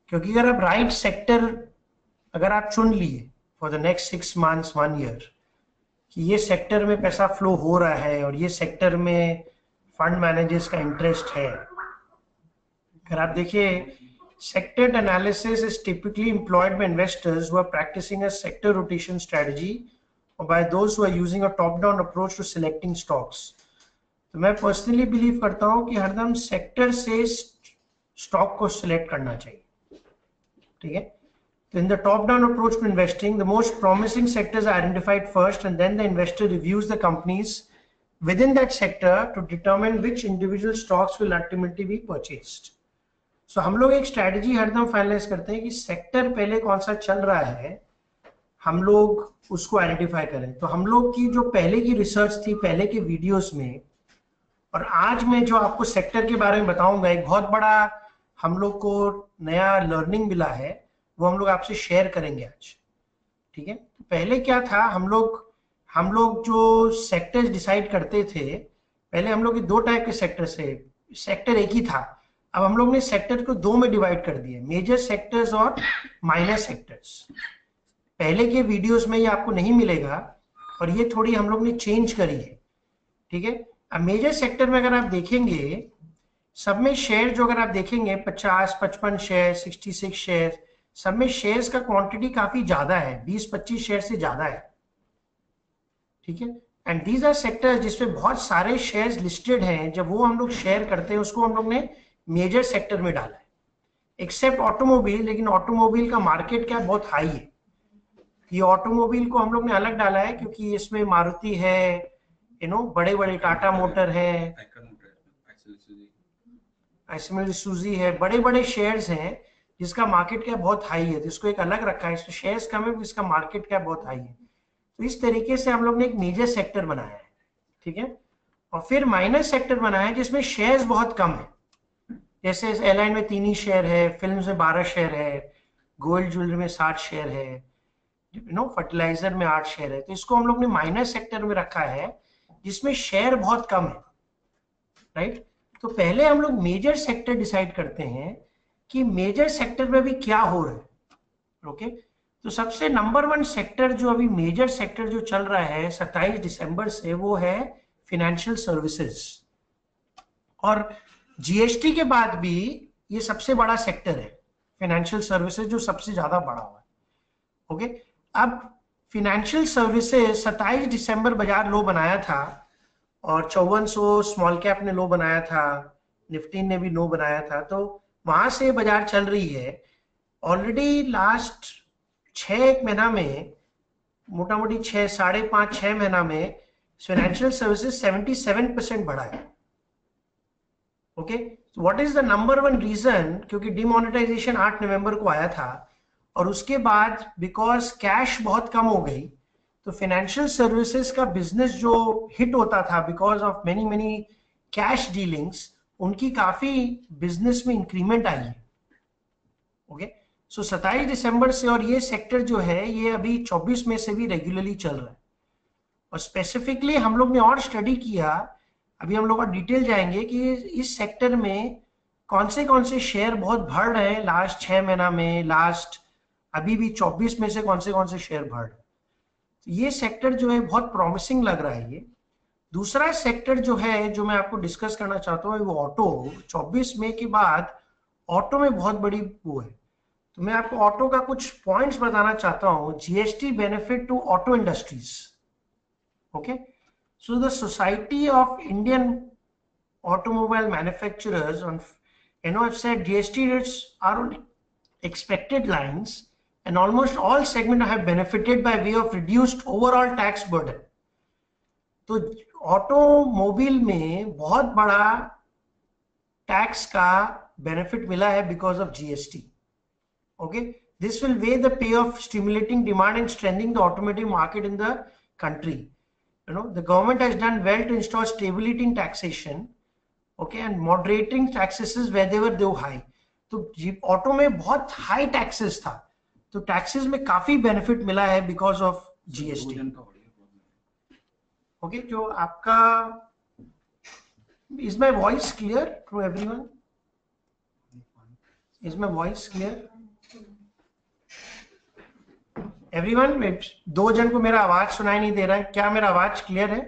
क्योंकि अगर आप राइट सेक्टर अगर आप चुन लिए for the next 6 months 1 year कि ये सेक्टर में पैसा फ्लो हो रहा है और ये सेक्टर में फंड मैनेजर्स का इंटरेस्ट है, अगर आप देखिए sector analysis is typically employed by investors who are practicing a sector rotation strategy or by those who are using a top-down approach to selecting stocks. तो मैं पर्सनली बिलीव करता हूँ कि हरदम सेक्टर से स्टॉक को सिलेक्ट करना चाहिए, ठीक है. So in the top-down approach to investing, the most promising sectors are identified first, and then the investor reviews the companies within that sector to determine which individual stocks will ultimately be purchased. So हम लोग एक strategy हरदम finalise करते हैं कि sector पहले कौन सा चल रहा है, हम लोग उसको आइडेंटिफाई करें. तो हम लोग की जो पहले की रिसर्च थी पहले के वीडियोस में, और आज मैं जो आपको सेक्टर के बारे में बताऊंगा, एक बहुत बड़ा हम लोग को नया लर्निंग मिला है, वो हम लोग आपसे शेयर करेंगे आज, ठीक है. तो पहले क्या था, हम लोग जो सेक्टर्स डिसाइड करते थे, पहले हम लोग दो टाइप के सेक्टर एक ही था. अब हम लोग ने सेक्टर को दो में डिवाइड कर दिए, मेजर सेक्टर्स और माइनर सेक्टर्स. पहले के वीडियोस में ये आपको नहीं मिलेगा और ये थोड़ी हम लोग ने चेंज करी है, ठीक है. अब मेजर सेक्टर में अगर आप देखेंगे, सब में शेयर जो अगर आप देखेंगे 50-55 शेयर, 66 शेयर, सब में शेयर्स का क्वांटिटी काफी ज्यादा है, 20-25 शेयर से ज्यादा है, ठीक है. एंड दीज आर सेक्टर्स जिसमें बहुत सारे शेयर्स लिस्टेड हैं. जब वो हम लोग शेयर करते हैं उसको हम लोग ने मेजर सेक्टर में डाला है, एक्सेप्ट ऑटोमोबाइल. लेकिन ऑटोमोबाइल का मार्केट क्या बहुत हाई है, ये ऑटोमोबाइल को हम लोग ने अलग डाला है क्योंकि इसमें मारुति है, बड़े बड़े टाटा मोटर है, सुजुकी है, बड़े बड़े शेयर्स हैं जिसका मार्केट क्या बहुत हाई है, तो इसको एक अलग रखा है. इसमें शेयर्स कम है, इसका मार्केट क्या बहुत हाई है. तो इस तरीके से हम लोग ने एक मेजर सेक्टर बनाया है, ठीक है. और फिर माइनर सेक्टर बनाया है जिसमें शेयर्स बहुत कम है. जैसे एयरलाइन में 3 ही शेयर है, फिल्म में 12 शेयर है, गोल्ड ज्वेलरी में 60 शेयर है, फर्टिलाइजर में 8 शेयर है. तो इसको हम लोग ने माइनर सेक्टर में रखा है जिसमें शेयर बहुत कम है, राइट. तो पहले हम लोग मेजर सेक्टर डिसाइड करते हैं कि मेजर सेक्टर में भी क्या हो रहा है, ओके. तो सबसे नंबर 1 सेक्टर जो अभी मेजर सेक्टर जो चल रहा है 27 दिसंबर से, वो है फाइनेंशियल सर्विसेज. और जीएसटी के बाद भी ये सबसे बड़ा सेक्टर है, फाइनेंशियल सर्विसेज जो सबसे ज्यादा बड़ा हुआ है, ओके. अब फाइनेंशियल सर्विसेज 27 दिसंबर बाजार लो बनाया था और 5400 स्मॉल कैप ने लो बनाया था, निफ्टी ने भी लो बनाया था. तो वहां से बाजार चल रही है. ऑलरेडी लास्ट 6 महीना में, मोटा मोटी 5.5-6 महीना में फाइनेंशियल सर्विसेज 77% बढ़ा है, okay. What is the number 1 reason? क्योंकि डिमोनेटाइजेशन 8 नवंबर को आया था और उसके बाद बिकॉज कैश बहुत कम हो गई, तो फाइनेंशियल सर्विसेज का बिजनेस जो हिट होता था because of many cash dealings, उनकी काफी बिजनेस में इंक्रीमेंट आई है, ओके. सो 27 दिसंबर से, और ये सेक्टर जो है ये अभी 24 में से भी रेगुलरली चल रहा है. और स्पेसिफिकली हम लोग ने और स्टडी किया, अभी हम लोग और डिटेल जाएंगे कि इस सेक्टर में कौन से शेयर बहुत बढ़ रहे हैं लास्ट 6 महीना में, लास्ट अभी भी 24 में से कौन से शेयर बढ़ रहे हैं. तो ये सेक्टर जो है बहुत प्रॉमिसिंग लग रहा है. ये दूसरा सेक्टर जो है जो मैं आपको डिस्कस करना चाहता हूँ वो ऑटो. 24 मई के बाद ऑटो में बहुत बड़ी वो है. तो मैं आपको ऑटो का कुछ पॉइंट्स बताना चाहता हूँ. GST benefit to auto industries, okay. So the society of Indian automobile manufacturers have said GST rates are on expected lines and almost all segments have benefited by way of reduced overall tax burden. तो automobile में बहुत बड़ा tax का benefit मिला है because of GST, okay. This will way the pay of stimulating demand and strengthening the automotive market in the country. The government has done well to install stability in taxation, okay, and moderating taxes wherever they high. तो auto में बहुत high taxes था, तो taxes में काफी benefit मिला है because of GST, okay. जो आपका is my voice clear to everyone? Is my voice clear? Everyone, दो जन को मेरा आवाज सुनाई नहीं दे रहा है, क्या मेरा आवाज क्लियर है?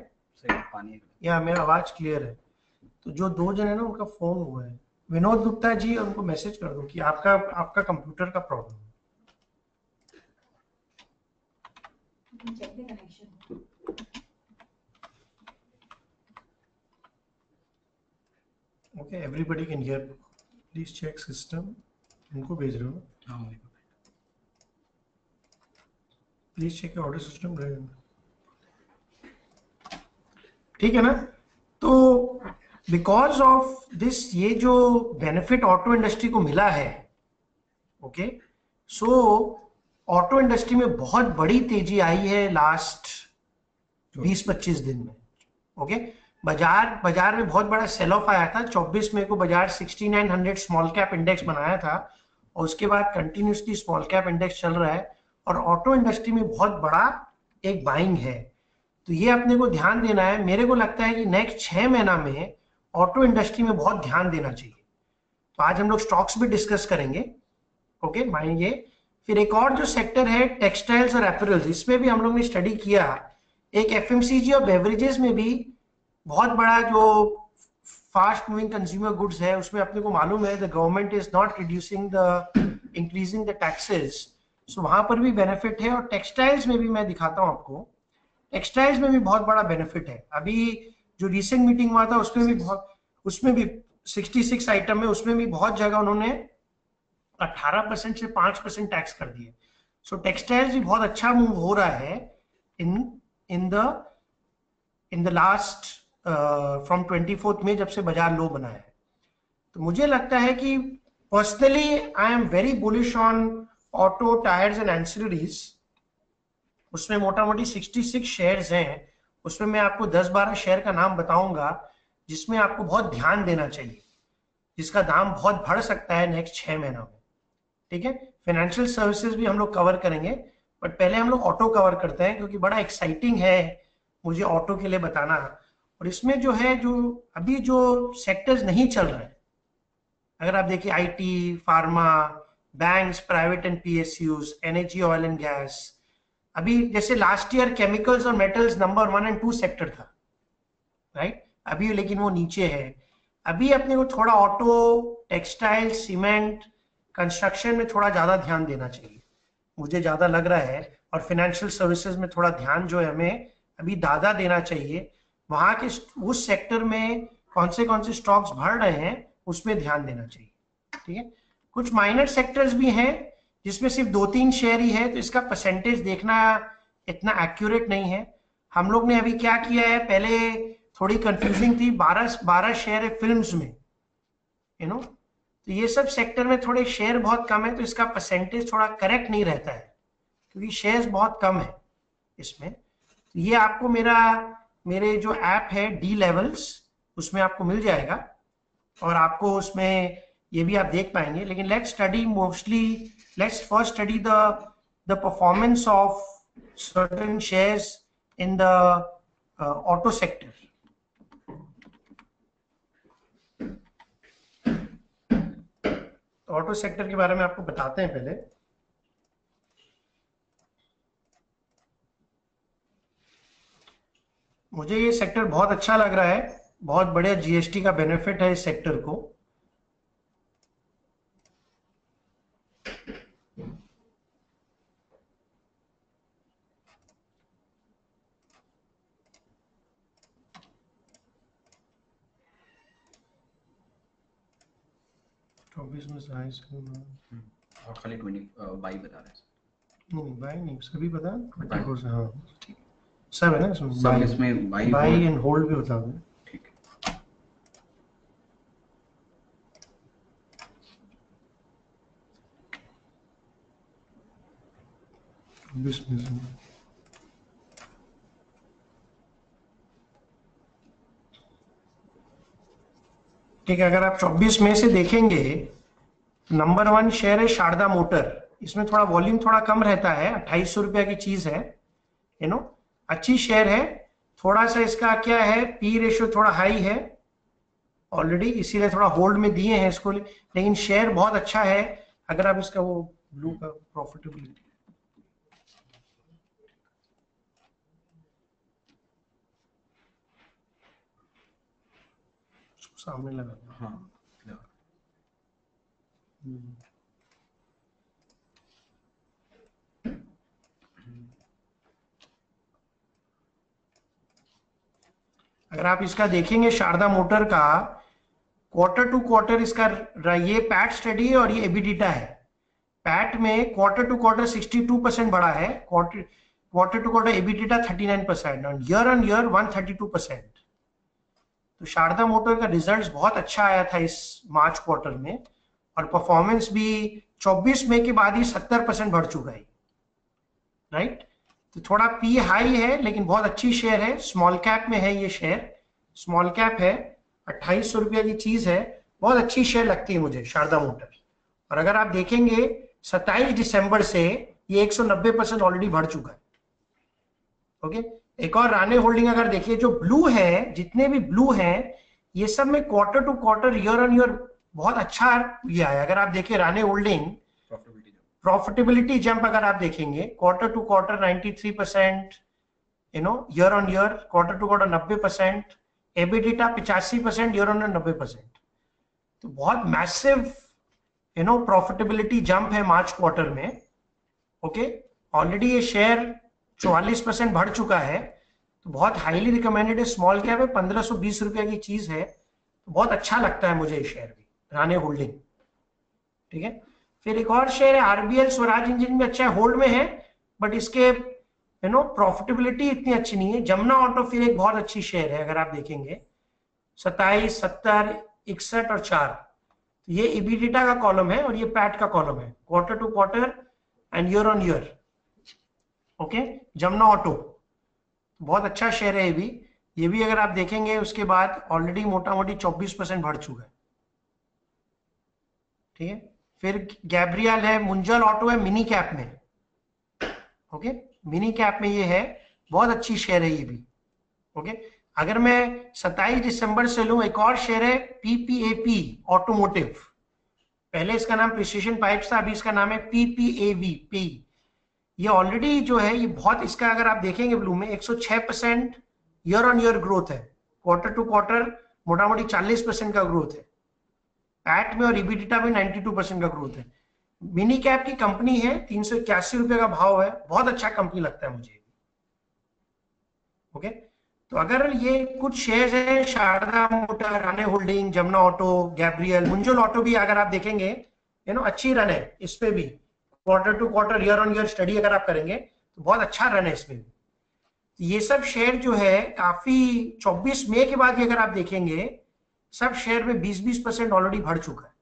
पानी या मेरा आवाज क्लियर है? तो जो दो जन है ना उनका फोन हुआ है, विनोद गुप्ता जी, उनको मैसेज कर दो कि आपका कंप्यूटर का प्रॉब्लम है। Okay, everybody can hear, please check system. उनको भेज रहे हो? हाँ, प्लीज चेक ऑडियो सिस्टम। ठीक है ना? तो बिकॉज ऑफ दिस, ये जो बेनिफिट ऑटो इंडस्ट्री को मिला है, ओके, सो ऑटो इंडस्ट्री में बहुत बड़ी तेजी आई है लास्ट 20-25 दिन में। ओके, बाजार में बहुत बड़ा सेल ऑफ आया था। 24 मई को बाजार 6900 स्मॉल कैप इंडेक्स बनाया था और उसके बाद कंटिन्यूसली स्मॉल कैप इंडेक्स चल रहा है और ऑटो इंडस्ट्री में बहुत बड़ा एक बाइंग है। तो ये अपने को ध्यान देना है। मेरे को लगता है कि नेक्स्ट 6 महीना में ऑटो इंडस्ट्री में बहुत ध्यान देना चाहिए। तो आज हम लोग स्टॉक्स भी डिस्कस करेंगे, ओके, मानेंगे। फिर एक और जो सेक्टर है टेक्सटाइल्स और एपरल्स, इसमें भी हम लोग ने स्टडी किया। एक एफएमसीजी और बेवरेजेस में भी बहुत बड़ा जो फास्ट मूविंग कंज्यूमर गुड्स है, उसमें अपने को मालूम है the government is not reducing the increasing the taxes, so वहां पर भी बेनिफिट है। और टेक्सटाइल्स में भी मैं दिखाता हूं आपको, टेक्सटाइल्स में भी बहुत बड़ा बेनिफिट है। अभी जो रिसेंट मीटिंग हुआ था उसमें भी 66 आइटम है, उसमें भी बहुत जगह उन्होंने 18% से 5% टैक्स कर दिए। सो टेक्सटाइल्स भी बहुत अच्छा मूव हो रहा है इन द लास्ट फ्रॉम 24 में, जब से बाजार लो बना है। तो मुझे लगता है कि personally I am very bullish on auto tyres and ancillaries. उसमें मोटा मोटी 66 शेयर्स हैं, उसमें मैं आपको 10-12 शेयर का नाम बताऊंगा जिसमें आपको बहुत ध्यान देना चाहिए, जिसका दाम बहुत बढ़ सकता है नेक्स्ट 6 महीनों में। ठीक है, फाइनेंशियल सर्विसेज भी हम लोग कवर करेंगे, बट पहले हम लोग ऑटो कवर करते हैं क्योंकि बड़ा एक्साइटिंग है मुझे ऑटो के लिए बताना। और इसमें जो है, जो अभी जो सेक्टर्स नहीं चल रहे हैं, अगर आप देखिए IT, pharma, banks, private and PSUs, energy, oil and gas. अभी जैसे लास्ट ईयर केमिकल्स और मेटल्स नंबर 1 और 2 सेक्टर था, राइट? अभी लेकिन वो नीचे है। अभी अपने को थोड़ा ऑटो, टेक्सटाइल, सीमेंट, कंस्ट्रक्शन में थोड़ा ज्यादा ध्यान देना चाहिए, मुझे ज्यादा लग रहा है। और फाइनेंशियल सर्विसेज में थोड़ा ध्यान जो है हमें अभी ज्यादा देना चाहिए। वहां के उस सेक्टर में कौन से स्टॉक्स बढ़ रहे हैं उसमें ध्यान देना चाहिए। ठीक है, कुछ माइनर सेक्टर्स भी हैं जिसमें सिर्फ 2-3 शेयर ही है, तो इसका परसेंटेज देखना इतना एक्यूरेट नहीं है। हम लोग ने अभी क्या किया है, पहले थोड़ी कंफ्यूजिंग थी, 12 शेयर है फिल्म्स में, तो ये सब सेक्टर में थोड़े शेयर बहुत कम है, तो इसका परसेंटेज थोड़ा करेक्ट नहीं रहता है क्योंकि शेयर्स बहुत कम है इसमें। तो ये आपको मेरे जो ऐप है डी लेवल्स, उसमें आपको मिल जाएगा और आपको उसमें ये भी आप देख पाएंगे। लेकिन let's first study the performance of certain shares in the auto sector. Auto sector के बारे में आपको बताते हैं पहले। मुझे ये सेक्टर बहुत अच्छा लग रहा है, बहुत बढ़िया जीएसटी का बेनिफिट है इस सेक्टर को। और खाली 20 बाई बता रहे हैं। नहीं, बाई नहीं, सभी बता 24 से। हाँ ठीक, सब है ना इसमें, सब इसमें बाई एंड होल्ड भी बता दो। ठीक है, ठीक है, अगर आप 24 में से देखेंगे, नंबर 1 शेयर है शारदा मोटर। इसमें थोड़ा वॉल्यूम थोड़ा कम रहता है, 2800 रुपया की चीज है, अच्छी शेयर है। थोड़ा सा इसका क्या है, पी रेशियो थोड़ा हाई है ऑलरेडी, इसीलिए थोड़ा होल्ड में दिए हैं इसको, लेकिन शेयर बहुत अच्छा है। अगर आप इसका वो ब्लू का प्रॉफिटेबिलिटी, सामने लगा दो। हाँ लगा। अगर आप इसका देखेंगे शारदा मोटर का क्वार्टर टू क्वार्टर, इसका ये पैट स्टडी है और ये एबिडिटा है। पैट में क्वार्टर टू क्वार्टर 62% बढ़ा है, क्वार्टर टू क्वार्टर एबिडिटा 39% और ईयर ऑन ईयर 132%। तो शारदा मोटर का रिजल्ट्स बहुत अच्छा आया था इस मार्च क्वार्टर में, और परफॉर्मेंस भी 24 मई के बाद ही 70% बढ़ चुका है, राइट। तो थोड़ा पी हाई है लेकिन बहुत अच्छी शेयर है, स्मॉल कैप में है ये शेयर, स्मॉल कैप है, 2800 रुपया की चीज है, बहुत अच्छी शेयर लगती है मुझे शारदा मोटर। और अगर आप देखेंगे 27 दिसंबर से ये 190% ऑलरेडी बढ़ चुका है। ओके, एक और राणे होल्डिंग अगर देखिए, जो ब्लू है, जितने भी ब्लू हैं ये सब में quarter to quarter year on year बहुत अच्छा ये आया। अगर आप देखिए राणे होल्डिंग प्रॉफिटेबिलिटी जंप अगर आप देखेंगे quarter to quarter 93%, year on year quarter to quarter 90%, EBITDA 85%, year on year 90%। तो बहुत मैसिव प्रॉफिटेबिलिटी जंप है मार्च क्वार्टर में। ओके, ऑलरेडी ये शेयर 44% बढ़ चुका है, तो बहुत हाईली रिकमेंडेड है, स्मॉल कैप है, 1520 रुपया की चीज है, तो बहुत अच्छा लगता है मुझे ये शेयर भी, राणे होल्डिंग। ठीक है, फिर एक और शेयर है आरबीएल स्वराज इंजन में, अच्छा होल्ड में है बट इसके प्रॉफिटेबिलिटी इतनी अच्छी नहीं है। जमुना ऑटो फिर एक बहुत अच्छी शेयर है, अगर आप देखेंगे 27, 70, 61 और 4, तो ये इबिडिटा का कॉलम है और ये पैट का कॉलम है, quarter to quarter and year on year. Okay, Jamna Auto बहुत अच्छा शेयर है ये भी अगर आप देखेंगे उसके बाद ऑलरेडी मोटा मोटी 24% बढ़ चुका है। ठीक है, फिर गैब्रियल है, मुंजल ऑटो है मिनी कैप में। ओके, मिनी कैप में ये है, बहुत अच्छी शेयर है ये भी। ओके, अगर मैं 27 दिसंबर से लूं, एक और शेयर है पीपीएपी ऑटोमोटिव, पहले इसका नाम प्रिसिजन पाइप्स था, अभी इसका नाम है पीपीएवी पी। ये ऑलरेडी जो है ये बहुत, इसका अगर आप देखेंगे ब्लू में 106% ईयर ऑन ईयर ग्रोथ है, क्वार्टर टू क्वार्टर मोटा मोटी 40% का ग्रोथ है, पैट में और इबिडिटा में 92% का ग्रोथ है। मिनी कैप की कंपनी है, 381 रुपए का भाव है, बहुत अच्छा कंपनी लगता है मुझे। ओके, तो अगर ये कुछ शेयर्स हैं, Sharda motor, Rane holding, Jamna Auto, Gabriel, Munjal Auto भी अगर आप देखेंगे अच्छी रन है इस पे भी, quarter to quarter year on year study अगर आप करेंगे तो बहुत अच्छा रन है इसमें भी। ये सब शेयर जो है काफी 24 मई के बाद भी अगर आप देखेंगे सब शेयर में 20% ऑलरेडी बढ़ चुका है।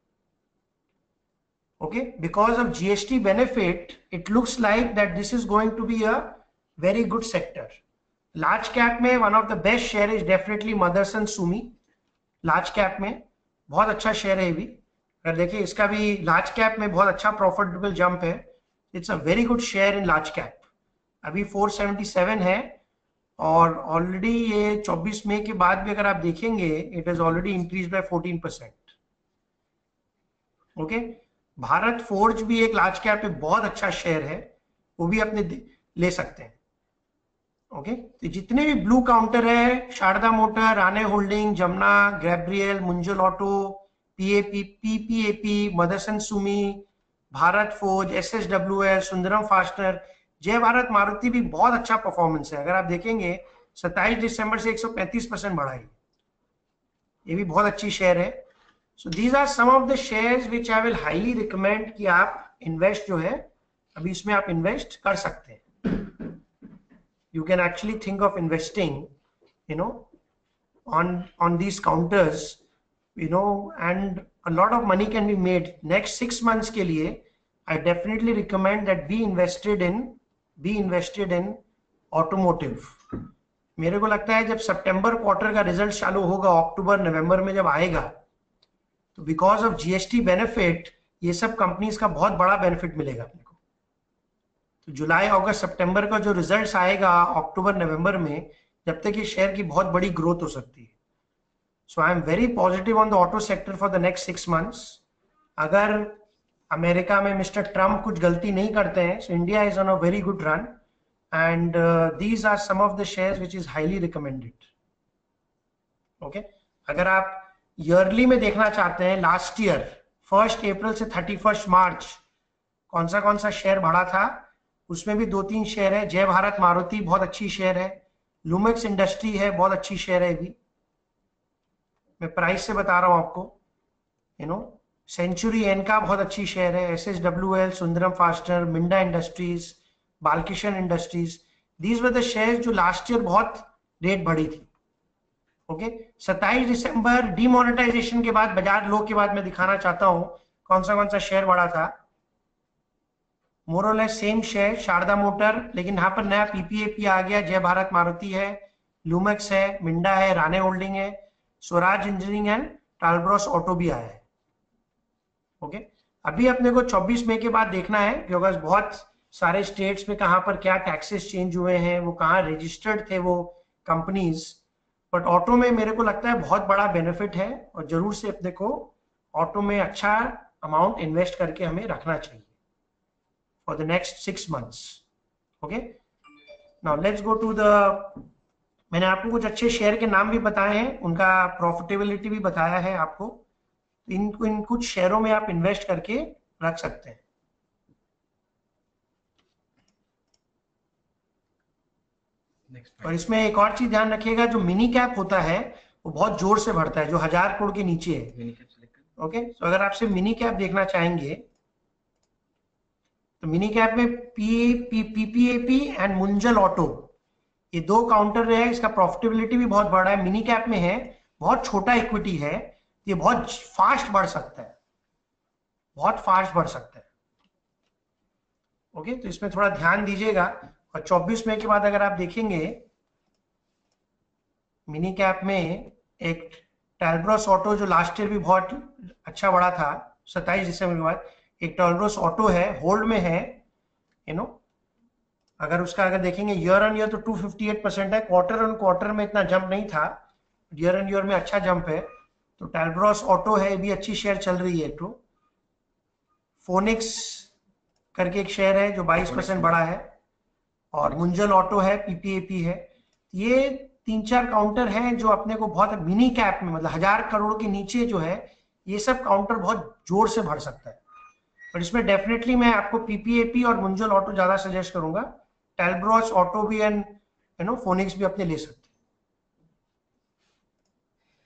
Okay, because of GST benefit it looks like that this is going to be a very good sector. Large cap में one of the best share is definitely Motherson Sumi, large cap में बहुत अच्छा share है ये भी। अगर देखिए इसका भी लार्ज कैप में बहुत अच्छा प्रॉफिटेबल जंप है, it's a very good share in large cap. अभी 477 है और ऑलरेडी ये 24 मई के बाद भी अगर आप देखेंगे it is already increase by 14%। Okay, Bharat forge भी एक लार्ज कैप पे बहुत अच्छा शेयर है, वो भी अपने ले सकते हैं। ओके, तो जितने भी ब्लू काउंटर है, Sharda motor, Rane holding, Jamuna, Gabriel, Munjal auto, PPAP, Motherson Sumi, Bharat forge, SSWL, Sundaram fastener, Jai Bharat Maruti भी बहुत अच्छा परफॉर्मेंस है। अगर आप देखेंगे 27 दिसंबर से 135% बढ़ा है, ये भी बहुत अच्छी शेयर है। So these are some of the shares which I will highly recommend कि आप इन्वेस्ट जो है अभी इसमें आप इन्वेस्ट कर सकते हैं। You can actually think of investing, on these counters, and a lot of money can be made. Next 6 months के लिए, I definitely recommend that be invested in automotive. मेरे को लगता है जब सितंबर क्वार्टर का रिजल्ट चालू होगा, अक्टूबर नवंबर में जब आएगा, तो बिकॉज ऑफ जीएसटी बेनिफिट ये सब कंपनीज का बहुत बड़ा बेनिफिट मिलेगा अपने को। तो जुलाई, अगस्त, सितंबर का जो रिजल्ट्स आएगा अक्टूबर नवंबर में, जब तक ये शेयर की बहुत बड़ी ग्रोथ हो सकती है। So I am very positive on the auto sector for the next 6 months. अगर अमेरिका में मिस्टर ट्रम्प कुछ गलती नहीं करते हैं, so India is on a very good run and these are some of the shares which is highly recommended. Okay, अगर आप yearly में देखना चाहते हैं, लास्ट ईयर 1 अप्रैल से 31 मार्च कौन सा शेयर बढ़ा था, उसमें भी 2-3 शेयर है। जय भारत मारुति बहुत अच्छी शेयर है, लुमेक्स इंडस्ट्री है बहुत अच्छी शेयर है, भी मैं प्राइस से बता रहा हूं आपको, सेंचुरी एनका बहुत अच्छी शेयर है, SSWL, Sundaram fastener, Minda industries, Balkishan industries, these were the share जो लास्ट ईयर बहुत रेट बढ़ी थी। ओके 27 दिसंबर डीमोनेटाइजेशन के बाद, बाजार लो के बाद मैं दिखाना चाहता हूं कौन सा शेयर बढ़ा था। मोरलेस सेम शेयर शारदा मोटर, लेकिन यहां पर नया पीपीएपी आ गया, जय भारत मारुति है, लूमेक्स है, मिंडा है, राणे होल्डिंग है, स्वराज इंजीनियरिंग एंड टालब्रॉस ऑटो भी आया है। ओके अभी अपने को 24 मई के बाद देखना है, क्योंकि बहुत सारे स्टेट्स में कहां पर क्या टैक्सेस चेंज हुए हैं, वो कहां रजिस्टर्ड थे वो कंपनीज। बट ऑटो में मेरे को लगता है बहुत बड़ा बेनिफिट है, और जरूर से अपने को ऑटो में अच्छा अमाउंट इन्वेस्ट करके हमें रखना चाहिए for the next 6 months। Okay now let's go to the, मैंने आपको कुछ अच्छे शेयर के नाम भी बताए हैं, उनका प्रॉफिटेबिलिटी भी बताया है आपको। इन कुछ शेयरों में आप इन्वेस्ट करके रख सकते हैं। और इसमें एक और चीज ध्यान रखिएगा, जो मिनी कैप होता है वो बहुत जोर से बढ़ता है, जो 1000 करोड़ के नीचे है। ओके तो अगर आप सिर्फ मिनी कैप देखना चाहेंगे तो मिनी कैप में पीपीएपी एंड मुंजल ऑटो, ये 2 काउंटर है, इसका प्रॉफिटेबिलिटी भी बहुत बड़ा है। मिनी कैप में है, बहुत छोटा इक्विटी है, ये बहुत फास्ट बढ़ सकता है, बहुत फास्ट बढ़ सकता है। ओके तो इसमें थोड़ा ध्यान दीजिएगा। और 24 मई के बाद अगर आप देखेंगे मिनी कैप में एक टालब्रॉस ऑटो, जो लास्ट ईयर भी बहुत अच्छा बढ़ा था 27 दिसंबर के बाद, एक टालब्रॉस ऑटो है, होल्ड में है, अगर उसका अगर देखेंगे ईयर ऑन ईयर तो 258% है, क्वार्टर ऑन क्वार्टर में इतना जंप नहीं था, ईयर ऑन ईयर में अच्छा जंप है। तो टालब्रॉस ऑटो है, भी अच्छी शेयर चल रही है। तो फोनिक्स करके एक शेयर है जो 22% बढ़ा है, और मुंजल ऑटो है, पीपीएपी है। ये 3-4 काउंटर हैं जो अपने को बहुत मिनी कैप में, मतलब 1000 करोड़ के नीचे जो है, ये सब काउंटर बहुत जोर से बढ़ सकता है। और इसमें डेफिनेटली मैं आपको पीपीएपी और मुंजल ऑटो ज्यादा सजेस्ट करूंगा, टालब्रॉस ऑटो भी एंड फोनिक्स भी अपने ले सकते हैं।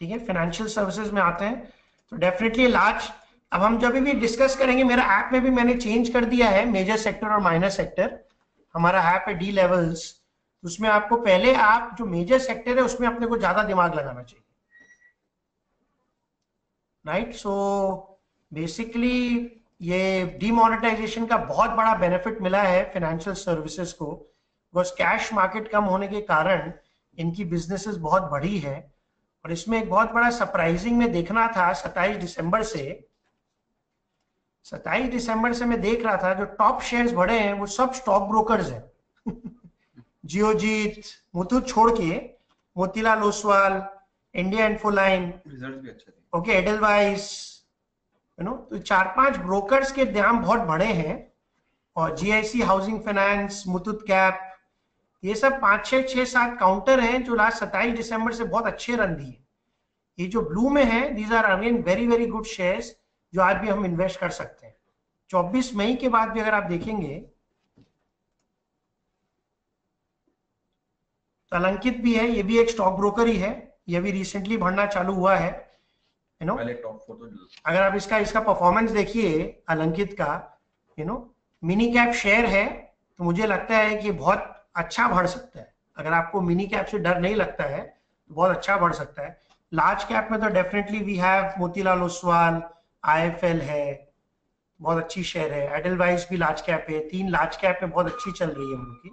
ठीक है फाइनेंशियल सर्विसेज में आते हैं तो डेफिनेटली लार्ज, अब हम जब भी डिस्कस करेंगे, मेरा ऐप में भी मैंने चेंज कर दिया है मेजर सेक्टर और माइनर सेक्टर। हमारा ऐप है डी लेवल्स, उसमें आपको पहले आप जो मेजर सेक्टर है उसमें अपने को ज्यादा दिमाग लगाना चाहिए, राइट। सो बेसिकली ये डीमोनेटाइजेशन का बहुत बड़ा बेनिफिट मिला है फाइनेंशियल सर्विसेज को, बिकॉज कैश मार्केट कम होने के कारण इनकी बिजनेसेस बहुत बढ़ी है। और इसमें एक बहुत बड़ा सरप्राइजिंग में देखना था, 27 दिसंबर से मैं देख रहा था जो टॉप शेयर्स बढ़े हैं वो सब स्टॉक ब्रोकर्स हैं जियोजीत, मुथूट छोड़ के, Motilal Oswal, India Infoline, result भी अच्छे थे। ओके एडलवाइस, तो 4-5 ब्रोकर्स के दाम बहुत बड़े हैं। और GIC housing finance, Muthoot cap, ये सब 5-6-7 काउंटर हैं जो लास्ट 27 दिसंबर से बहुत अच्छे रन दिए। ये जो ब्लू में है, these are again very very good shares जो आज भी हम इन्वेस्ट कर सकते हैं। 24 मई के बाद भी अगर आप देखेंगे तो अलंकित भी है, ये भी एक स्टॉक ब्रोकर ही है, ये भी रिसेंटली बढ़ना चालू हुआ है, पहले टॉप 4 तो अगर आप इसका परफॉर्मेंस देखिए अलंकित का, मिनी कैप शेयर है, तो मुझे लगता है कि बहुत अच्छा बढ़ सकता है। अगर आपको मिनी कैप से डर नहीं लगता है तो बहुत अच्छा बढ़ सकता है। लार्ज कैप में तो definitely we have Motilal Oswal, IFL है, बहुत अच्छी शेयर है, एडलवाइस भी लार्ज कैप है, 3 लार्ज कैप में बहुत अच्छी चल रही है उनकी।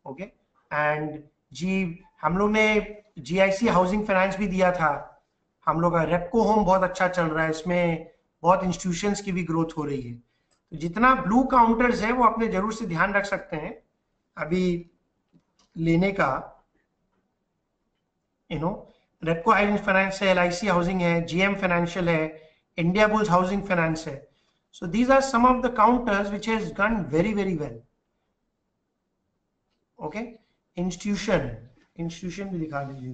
ओके एंड जी हम लोग ने जीआईसी हाउसिंग फाइनेंस भी दिया था, हम लोग का रेपको होम बहुत अच्छा चल रहा है, इसमें बहुत इंस्टीट्यूशंस की भी ग्रोथ हो रही है। तो जितना ब्लू काउंटर्स है वो अपने जरूर से ध्यान रख सकते हैं अभी लेने का। रेपको हाउसिंग फाइनेंस है, एलआईसी हाउसिंग है, जीएम फाइनेंशियल है, इंडिया बुल्स हाउसिंग फाइनेंस है। So these are some of the counters which has done very very well. Okay institution भी दिखा दीजिए,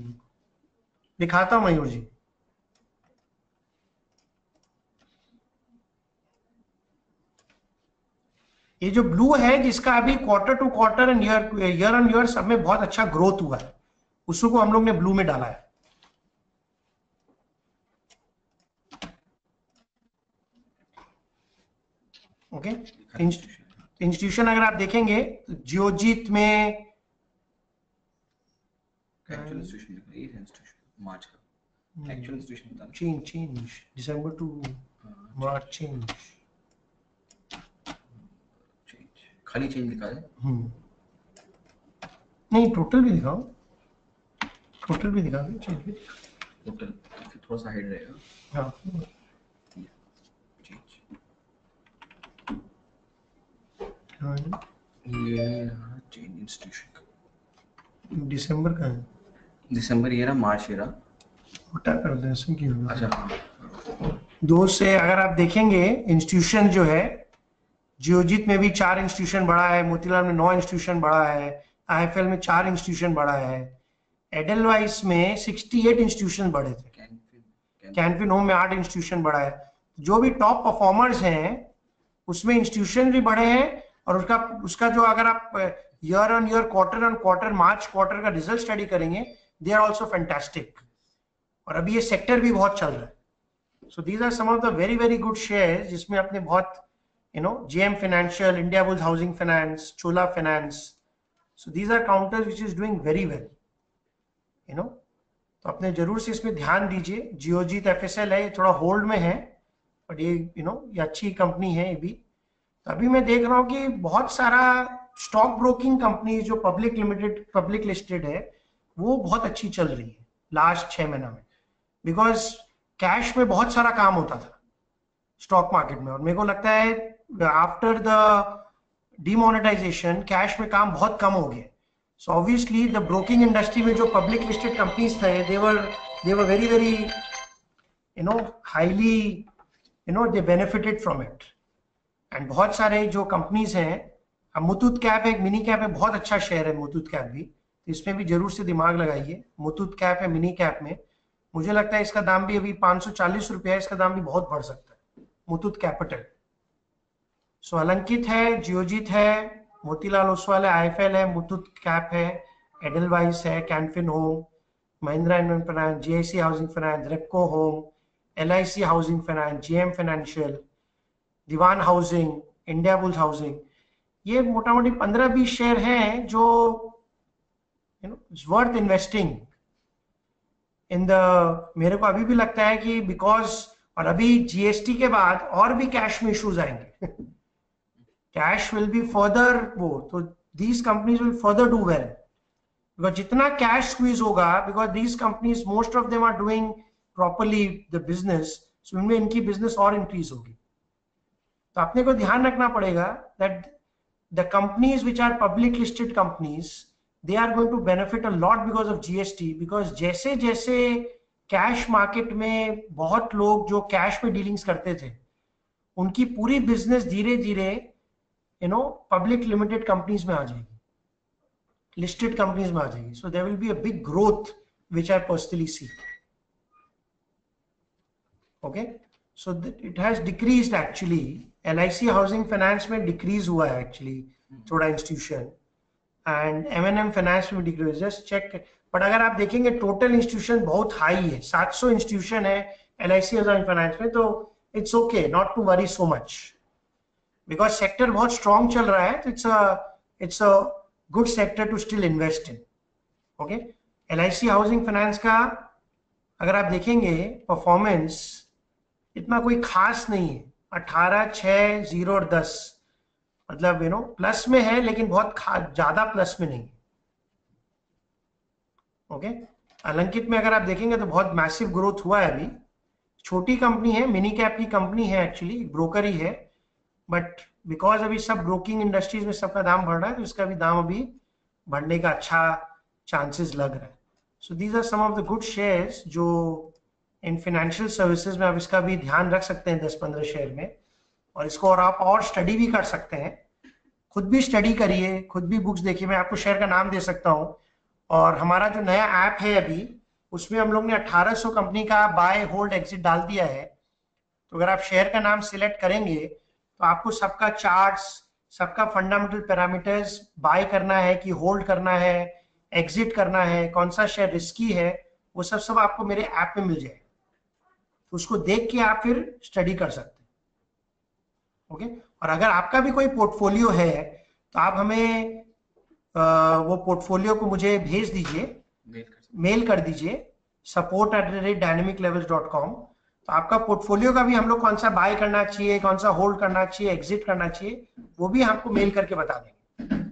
दिखाता हूं मयूर जी। ये जो ब्लू है जिसका अभी quarter to quarter and year on year सब में बहुत अच्छा ग्रोथ हुआ है, उसको हम लोग ने ब्लू में डाला है। ओके, इंस्टीट्यूशन अगर आप देखेंगे तो जियोजीत में एक्चुअल इंस्टीट्यूशन लिखा है, ये इंस्टीट्यूशन मार्च का एक्चुअल इंस्टीट्यूशन बता change December to March change खाली चेंज लिखा है। नहीं टोटल भी दिखाओ, टोटल भी दिखा दो, चेंज भी टोटल थोड़ा सा हाइड रहेगा। हाँ ये चेंज इंस्टीट्यूशन दिसंबर का है, दिसंबर ये रहा, मार्च ये रहा, छोटा कर दो ऐसे क्यों? अच्छा हाँ। दो से अगर आप देखेंगे इंस्टीट्यूशन जो है, जियोजीत में भी 4 इंस्टीट्यूशन बढ़ा है, मोतीलाल में 9 इंस्टीट्यूशन बढ़ा है, आईएफएल में 4 इंस्टीट्यूशन बढ़ा है, एडलवाइस में 68 इंस्टीट्यूशन बढ़े थे, कैनफिन होम में 8 इंस्टीट्यूशन बढ़ा है। जो भी टॉप परफॉर्मर्स हैं उसमें इंस्टीट्यूशन भी बढ़े हैं, और उसका जो अगर आप year on year quarter on quarter March quarter का रिजल्ट स्टडी करेंगे, दे आर ऑल्सो फैंटास्टिक। और अभी ये सेक्टर भी बहुत चल रहा है। So these are some of the very very good shares जिसमें अपने बहुत JM Financial, Indiabulls Housing Finance, Chola Finance. So these are counters which is doing very well. तो अपने जरूर से इसमें ध्यान दीजिए। जियोजीत FSL है, ये थोड़ा होल्ड में है, बट ये ये अच्छी कंपनी है ये भी। तो अभी मैं देख रहा हूँ कि बहुत सारा स्टॉक ब्रोकिंग कंपनी जो पब्लिक लिस्टेड है, वो बहुत अच्छी चल रही है लास्ट 6 महीना में, बिकॉज कैश में बहुत सारा काम होता था स्टॉक मार्केट में, और मेरे को लगता है आफ्टर द डिमोनेटाइजेशन कैश में काम बहुत कम हो गया। So obviously the broking industry में जो पब्लिक लिस्टेड कंपनीज थे, they were very very highly they benefited from it. And बहुत सारे जो कंपनीज हैं, अब मुथूट कैप एक मिनी कैप है, बहुत अच्छा शेयर है मुथूट कैप भी, तो इसमें भी जरूर से दिमाग लगाइए। मुथूट कैप है मिनी कैप में, मुझे लगता है इसका दाम भी अभी 540 रुपया है, इसका दाम भी बहुत बढ़ सकता है मुथूट कैपिटल। सो अलंकित है, जियोजीत है, मोतीलाल ओसवाल है, आईएफएल है, मुथूट कैप है, एडलवाइस है, Can Fin Home, Mahindra and finance, JIC housing finance, Repco home, LIC housing finance, JM financial, Dewan housing, Indiabulls housing, ये मोटा मोटी 15-20 शेयर हैं जो वर्थ इन्वेस्टिंग इन द। मेरे को अभी भी लगता है कि बिकॉज, और अभी जीएसटी के बाद और भी कैश में इश्यूज आएंगे, कैश विल बी फर्दर तो these companies will further do well, because जितना कैश स्क्वीज होगा, because these companies most of them are doing properly the business, so इनमें इनकी बिजनेस और इंक्रीज होगी। तो अपने को ध्यान रखना पड़ेगा that the companies which are public listed companies, they are going to benefit a lot because of GST, because जैसे जैसे कैश मार्केट में बहुत लोग जो कैश में डीलिंग्स करते थे, उनकी पूरी बिजनेस धीरे धीरे पब्लिक लिमिटेड कंपनीज में आ जाएगी, लिस्टेड कंपनीज में आ जाएगी। So there will be a big growth which I personally see. Okay, so it has decreased actually, LIC housing finance में डिक्रीज हुआ है एक्चुअली थोड़ा इंस्टीट्यूशन, एंड M&M फाइनेंस में डिक्रीज, जस्ट चेक। बट अगर आप देखेंगे टोटल इंस्टीट्यूशन बहुत high है, 700 इंस्टीट्यूशन है LIC हाउसिंग फाइनेंस में, तो it's okay not to worry so much, because sector बहुत स्ट्रॉन्ग चल रहा है, तो it's a good sector to still invest in. Okay, LIC housing finance का अगर आप देखेंगे परफॉर्मेंस इतना कोई खास नहीं है, 18, 6, 0 और 10, मतलब प्लस में है लेकिन बहुत ज्यादा प्लस में नहीं। ओके, अलंकित में अगर आप देखेंगे तो बहुत मैसिव ग्रोथ हुआ है अभी, छोटी कंपनी है, मिनी कैप की कंपनी है एक्चुअली, ब्रोकर ही है, बट बिकॉज अभी सब ब्रोकिंग इंडस्ट्रीज में सबका दाम बढ़ रहा है, तो इसका भी दाम अभी बढ़ने का अच्छा चांसेस लग रहा है। So these are some of the good shares जो इन फाइनेंशियल सर्विसेज में आप इसका भी ध्यान रख सकते हैं 10-15 शेयर में, और इसको और आप और स्टडी भी कर सकते हैं, खुद भी स्टडी करिए, खुद भी बुक्स देखिए। मैं आपको शेयर का नाम दे सकता हूँ, और हमारा जो नया ऐप है अभी, उसमें हम लोग ने 1800 कंपनी का बाय होल्ड एग्जिट डाल दिया है। तो अगर आप शेयर का नाम सिलेक्ट करेंगे तो आपको सबका चार्ट्स, सबका फंडामेंटल पैरामीटर्स, बाय करना है कि होल्ड करना है, एग्जिट करना है, कौन सा शेयर रिस्की है, वो सब आपको मेरे ऐप में मिल जाएगा। तो उसको देख के आप फिर स्टडी कर सकते हैं। ओके, और अगर आपका भी कोई पोर्टफोलियो है तो आप हमें वो पोर्टफोलियो को मुझे भेज दीजिए, मेल कर दीजिए support@dynamiclevels.com। तो आपका पोर्टफोलियो का भी हम लोग कौन सा बाय करना चाहिए, कौन सा होल्ड करना चाहिए, एग्जिट करना चाहिए, वो भी आपको मेल करके बता देंगे।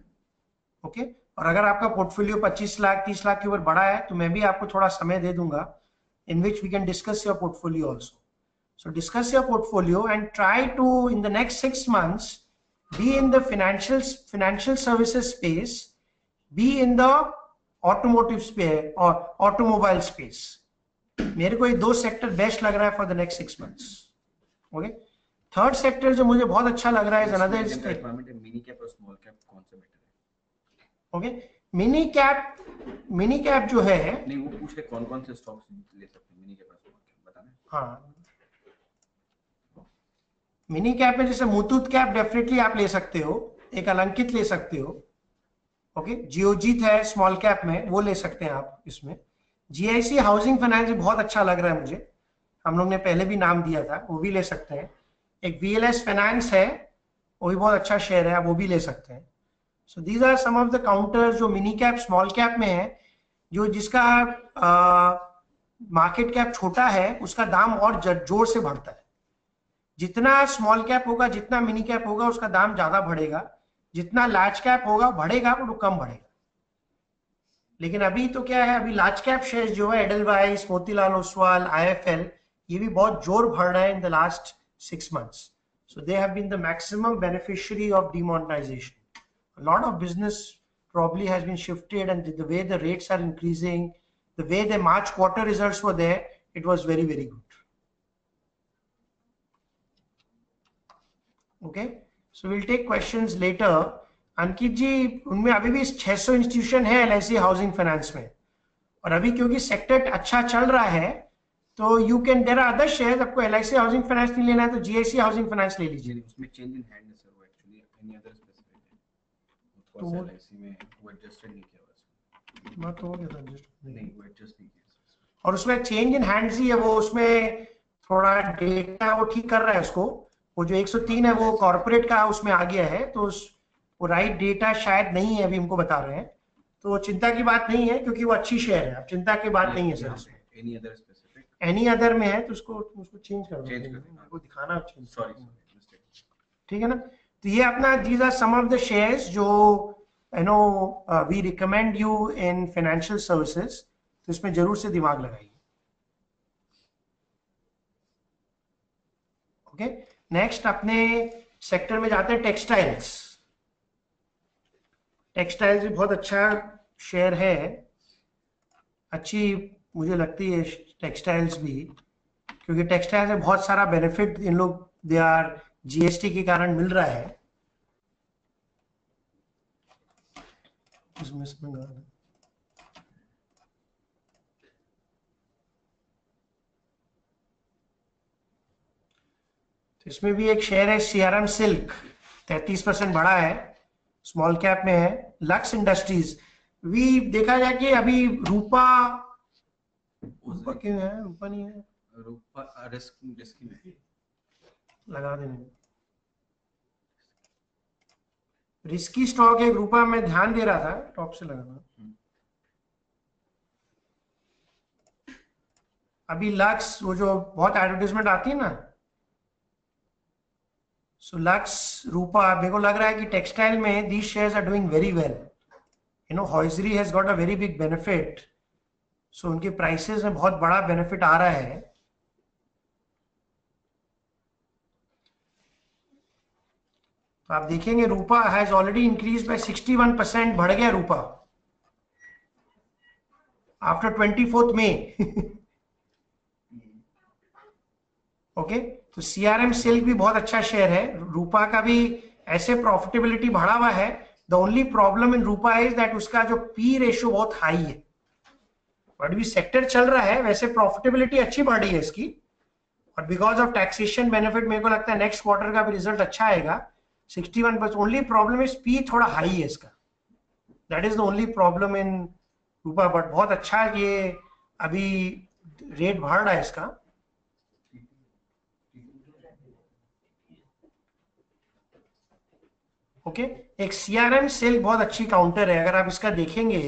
ओके, और अगर आपका पोर्टफोलियो 25 लाख 30 लाख के ऊपर बड़ा है तो मैं भी आपको थोड़ा समय दे दूंगा, in which we can discuss your portfolio also. So discuss your portfolio and try to, in the next 6 months, be in the financial services space, be in the automotive space or automobile space. मेरे को ये 2 sector best लग रहा है for the next 6 months. Okay, third sector जो मुझे बहुत अच्छा लग रहा है अनदर मिनी कैप और स्मॉल कैप कौन सा बेटर है? ओके, मिनी कैप जो है, नहीं वो पूछ रहे कौन से स्टॉक्स ले सकते हैं मिनी कैप और स्मॉल कैप, बताना। हाँ, मिनी कैप में जैसे मुथूट कैप डेफिनेटली आप ले सकते हो, एक अलंकित ले सकते हो। ओके, जियोजीत है स्मॉल कैप में, वो ले सकते हैं आप। इसमें जीआईसी हाउसिंग फाइनेंस बहुत अच्छा लग रहा है मुझे, हम लोग ने पहले भी नाम दिया था, वो भी ले सकते हैं। एक वीएलएस फाइनेंस है, वो भी बहुत अच्छा शेयर है, आप वो भी ले सकते हैं। So these are some of the counters जो मिनी कैप स्मॉल कैप में है, जो जिसका मार्केट कैप छोटा है उसका दाम और जोर से बढ़ता है। जितना स्मॉल कैप होगा, जितना मिनी कैप होगा, उसका दाम ज्यादा बढ़ेगा, जितना लार्ज कैप होगा बढ़ेगा वो कम बढ़ेगा। लेकिन अभी तो क्या है, अभी लार्ज कैप शेयर जो है एडलवाइस, मोतीलाल ओसवाल, आईएफएल, ये भी बहुत जोर भर रहा है in the last 6 months. So they have been the maximum beneficiary of demonetization. A lot of business probably has been shifted, and the way the rates are increasing, the way the March quarter results were there, it was very, very good. Okay, so we'll take questions later. अंकित जी, उनमें अभी भी 600 institution है LIC housing finance में, और अभी क्योंकि sector अच्छा चल रहा है तो you can, there are other shares. आपको एलआईसी हाउसिंग फाइनेंस नहीं लेना है तो जीआईसी हाउसिंग फाइनेंस ले लीजिए। उसमें चेंज इन हैंड है सर, वो एक्चुअली एनी अदर स्पेसिफिक है, तो वो एलआईसी में वो एडजस्टेड नहीं किया हुआ, मैं तो हो गया था एडजस्ट, नहीं वो एडजस्ट नहीं किया। और उसमें चेंज इन हैंड्स ही है, वो उसमें थोड़ा डेटा वो ठीक कर रहा है उसको, वो जो 103 है वो कॉर्पोरेट का उसमें आ गया है, तो वो राइट डेटा शायद नहीं है, अभी हमको बता रहे हैं, तो चिंता की बात नहीं है क्योंकि वो अच्छी शेयर है, अब चिंता की बात नहीं है सर इसमें। Any other specific, any other में है तो उसको चेंज कर दो, वो दिखाना चेंज, सॉरी ठीक है ना। तो ये अपना, these are some of the shares जो you know we recommend you in financial services, तो इसमें जरूर से दिमाग लगाइए। ओके, नेक्स्ट अपने सेक्टर में जाते हैं, टेक्सटाइल्स। टेक्सटाइल्स भी बहुत अच्छा शेयर है, अच्छी मुझे लगती है टेक्सटाइल्स भी, क्योंकि टेक्सटाइल्स में बहुत सारा बेनिफिट इन लोग दे आर जीएसटी के कारण मिल रहा है। तो इसमें भी एक शेयर है सीआरएम सिल्क, 33% बढ़ा है, स्मॉल कैप में है। लक्स इंडस्ट्रीज भी देखा जाए कि अभी रूपा क्यों है, रूपा नहीं है, रूपा रिस्क में लगा देने, रिस्की स्टॉक है रूपा में, ध्यान दे रहा था, टॉप से लगाना। अभी लक्स, वो जो बहुत एडवर्टाइजमेंट आती है ना, सो लक्स, रूपा, मेरे को लग रहा है कि टेक्सटाइल में these shares are doing very well. You know hosiery has got a very big benefit, so उनके प्राइसेस में बहुत बड़ा बेनिफिट आ रहा है। तो आप देखेंगे रूपा हैज ऑलरेडी इंक्रीज बाय 61%, बढ़ गया रूपा आफ्टर 24 मई। ओके, तो सीआरएम सिल्क भी बहुत अच्छा शेयर है, रूपा का भी ऐसे प्रॉफिटेबिलिटी बढ़ा हुआ है। The only problem in Rupa is that उसका जो पी रेशियो बहुत हाई है, बट भी सेक्टर चल रहा है, वैसे प्रॉफिटेबिलिटी अच्छी बढ़ रही है इसकी, और बिकॉज ऑफ टैक्सेशन बेनिफिट मेरे को लगता है नेक्स्ट क्वार्टर का भी रिजल्ट अच्छा आएगा, 61%. ओनली प्रॉब्लम इज पी थोड़ा हाई है इसका, that is the only problem in Rupa, but बहुत अच्छा ये अभी रेट बढ़ रहा है इसका। ओके, एक सीआरएम सेल बहुत अच्छी काउंटर है, अगर आप इसका देखेंगे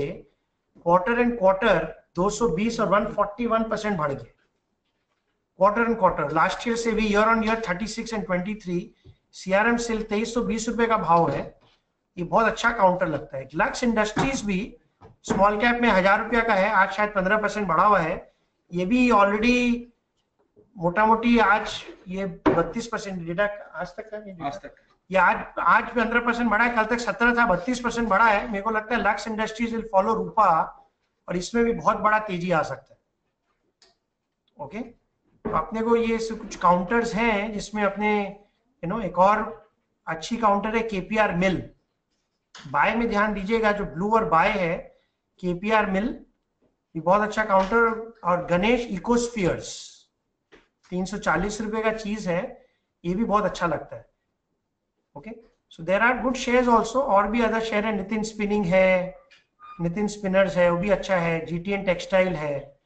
क्वार्टर एंड क्वार्टर 220 और 141% बढ़ गए quarter and quarter, last year से भी year on year 36 and 23। CRM sell 2320 रुपए का भाव है, ये बहुत अच्छा काउंटर लगता है। लक्स इंडस्ट्रीज भी स्मॉल कैप में 1000 रुपया का है, आज शायद 15% बढ़ा हुआ है, ये भी ऑलरेडी मोटा मोटी आज ये 32% डेटा आज तक का नहीं, आज तक ये आज 15% बढ़ा है, कल तक 17 था, 32% बढ़ा है। मेरे को लगता है लक्स इंडस्ट्रीज विल फॉलो रूपा और इसमें भी बहुत बड़ा तेजी आ सकता है। ओके, तो अपने को ये कुछ काउंटर्स हैं जिसमें अपने एक और अच्छी काउंटर है केपीआर मिल, बाय में ध्यान दीजिएगा, जो ब्लू और बाय है केपीआर मिल, ये बहुत अच्छा काउंटर। और गणेश इकोस्फियर्स 340 रुपए का चीज है, ये भी बहुत अच्छा लगता है। Okay, so there are good shares also, और भी अदर शेयर है, नितिन स्पिनिंग है, नितिन स्पिनर्स है, वो भी अच्छा है, जीटीएन टेक्सटाइल है,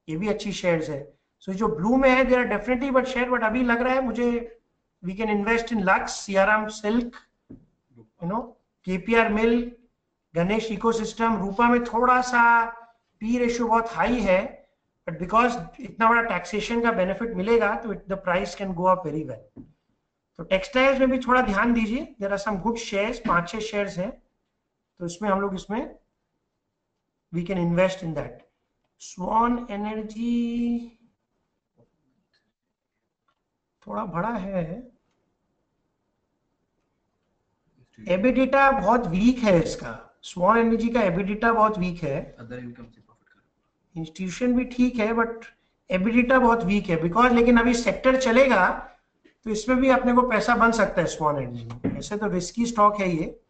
ये भी अच्छी शेयर्स है। सो जो ब्लू में है there are definitely but share, but अभी लग रहा है मुझे we can invest in Lux, CRM silk, KPR mill, Ganesh ecosystem. Rupa में थोड़ा सा पी रेशियो बहुत हाई है, बट बिकॉज इतना बड़ा टैक्सेशन का बेनिफिट मिलेगा तो the price can go up very well. तो टेक्सटाइल्स में भी थोड़ा ध्यान दीजिए, there are some good shares, 5-6 shares हैं, तो इसमें हम लोग इसमें we can invest in that. Swan Energy थोड़ा बड़ा है, एबिडिटा बहुत वीक है इसका, स्वान एनर्जी का एबिडिटा बहुत वीक है, अदर इनकम से प्रॉफिट कर, इंस्टीट्यूशन भी ठीक है बट एबिडिटा बहुत वीक है बिकॉज, लेकिन अभी सेक्टर चलेगा तो इसमें भी अपने को पैसा बन सकता है स्वान एनर्जी में। ऐसे तो रिस्की स्टॉक है ये,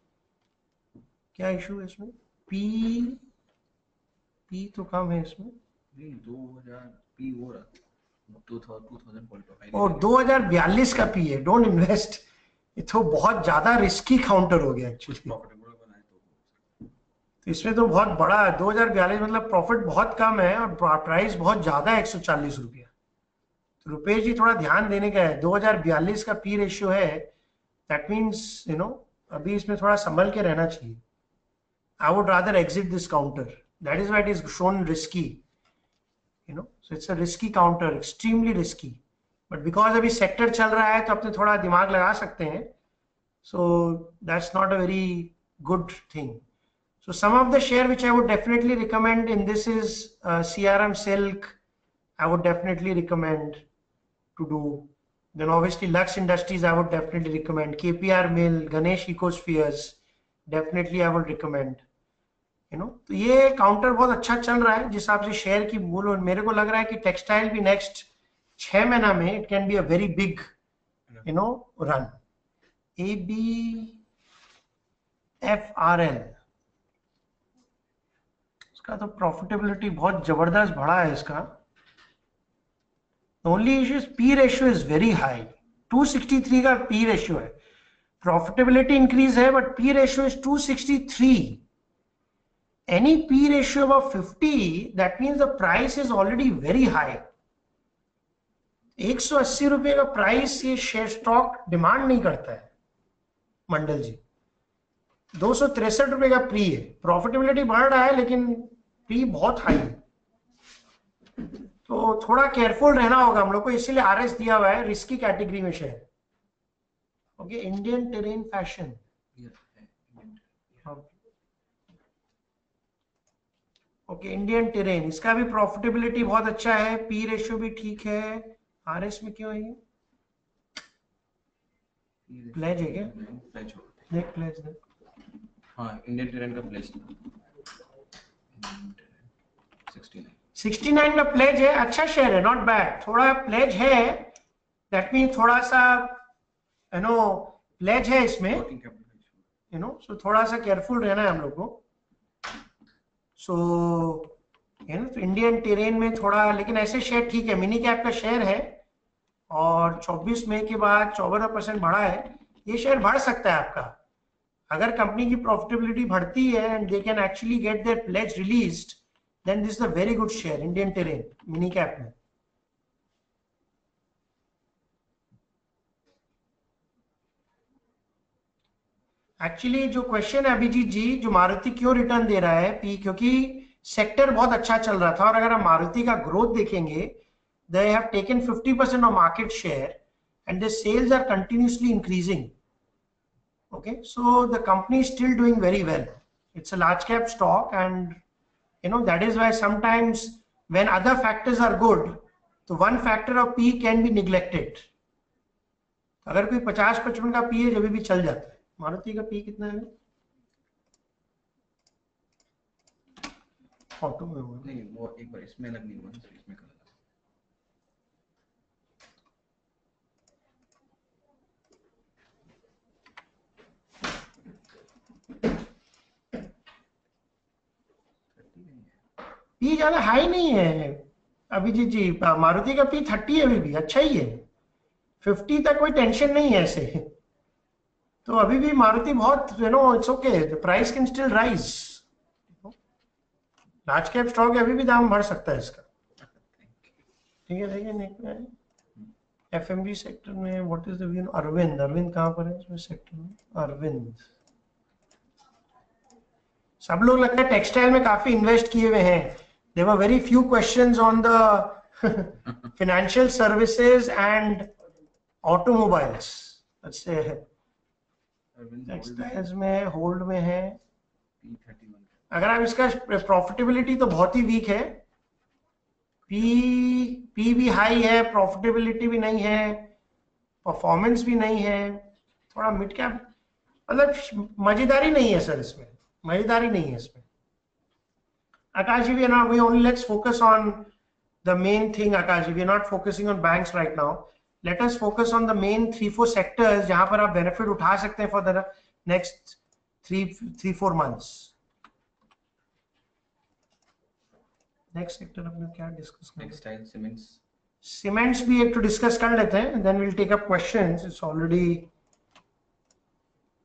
क्या इशू है इसमें, पी तो कम है इसमें, नहीं 2000 पी हो रहा 2000 और 2042 का पी है, डोंट इन्वेस्ट, ये तो बहुत ज्यादा रिस्की काउंटर हो गया एक्चुअली। तो इसमें तो बहुत बड़ा 2042 मतलब प्रॉफिट बहुत कम है और प्राइस बहुत ज्यादा है 140 रुपया। तो रुपेश जी थोड़ा ध्यान देने का है, 2042 का पी रेशियो है, दैट मीन्स अभी इसमें थोड़ा संभल के रहना चाहिए। I would rather exit this counter, that is why it is shown risky, so it's a risky counter, extremely risky, but because अभी सेक्टर चल रहा है तो अपने थोड़ा दिमाग लगा सकते हैं, so that's not a very good thing. So some of the share which I would definitely recommend in this is CRM Silk. I would definitely recommend to do. Then obviously Lux Industries I would definitely recommend. KPR Mill, Ganesh Ecospheres, definitely I would recommend. तो ये counter बहुत अच्छा चल रहा है जिस हिसाब से शेयर की मूल, और मेरे को लग रहा है कि टेक्सटाइल भी नेक्स्ट 6 महीना में it can be a very big run. ABFRL तो प्रॉफिटेबिलिटी बहुत जबरदस्त बढ़ा है इसका, only issue P ratio is very high, 263 का पी रेशियो है, प्रॉफिटेबिलिटी इंक्रीज है but P ratio is 263। Any P ratio above 50 that means the price is already very high. 180 रुपए का प्राइस ये शेयर स्टॉक डिमांड नहीं करता है मंडल जी। 263 रुपए का पी है, प्रॉफिटेबिलिटी बढ़ रहा है लेकिन पी बहुत हाई है, तो थोड़ा केयरफुल रहना होगा हम लोग को, इसीलिए आरएस दिया हुआ है, रिस्की कैटेगरी में share. Okay, Indian terrain fashion, okay Indian terrain, इसका भी प्रॉफिटेबिलिटी बहुत अच्छा है, पी रेशियो भी ठीक है। आरएस में क्यों है ये प्लेज है क्या, देख प्लेज देख, हाँ इंडियन टेरेन का प्लेज 69 का प्लेज है, अच्छा शेयर है, नॉट बैड, थोड़ा प्लेज है, दैट मीन थोड़ा सा प्लेज है इसमें, सो थोड़ा सा केयरफुल रहना है हम लोग को। सो तो इंडियन टेरेन में थोड़ा, लेकिन ऐसे शेयर ठीक है, मिनी कैप का शेयर है और 24 मई के बाद 54% बढ़ा है। ये शेयर बढ़ सकता है आपका। अगर कंपनी की प्रॉफिटेबिलिटी बढ़ती है and they can actually get their pledge released, then this is a very good share Indian Terrain mini cap में। एक्चुअली जो क्वेश्चन है अभिजीत जी, जो मारुति क्यों रिटर्न दे रहा है पी, क्योंकि सेक्टर बहुत अच्छा चल रहा था, और अगर आप मारुति का ग्रोथ देखेंगे, they have taken 50% of market share and the sales are continuously increasing. Okay, so the company is still doing very well. It's a large cap stock, and that is why sometimes when other factors are good, तो one factor of P can be neglected. अगर कोई 50-55 का P है जब भी चल जाता है। मारुति का P कितना है? ऑटो में हुआ नहीं, वो एक बार इसमें अलग नहीं हुआ, इसमें कर P ज्यादा हाई नहीं है अभिजीत जी। मारुति का P 30 है, अभी भी अच्छा ही है। 50 तक कोई टेंशन नहीं है ऐसे। तो अभी भी मारुति बहुत it's okay, the price can still rise. Large cap stock है, अभी भी दाम बढ़ सकता है इसका। ठीक है, देखिए एफएमजी सेक्टर में what is the view? Arvind, Arvind कहाँ पर है इसमें सेक्टर में? अरविंद, सब लोग लगता है टेक्सटाइल में काफी इन्वेस्ट किए हुए हैं। There were very few questions on the financial services and automobiles. अच्छे टेक्सटाइल्स में होल्ड में है। अगर आप इसका प्रॉफिटेबिलिटी तो बहुत ही वीक है, पी भी हाई है, प्रॉफिटेबिलिटी भी नहीं है, परफॉर्मेंस भी नहीं है, थोड़ा मिड कैप, मतलब मजेदारी नहीं है सर इसमें, मजेदारी नहीं है इसमें। आकाश जी, we only let's focus on the main thing. Akash ji, we are not focusing on banks right now. Let us focus on the main 3-4 sectors जहां पर आप बेनिफिट उठा सकते हैं for the next 3-4 months. Next sector अपने क्या discuss करें? Textile, cements. Cements भी एक तो डिस्कस कर लेते हैं, then will take up questions. It's already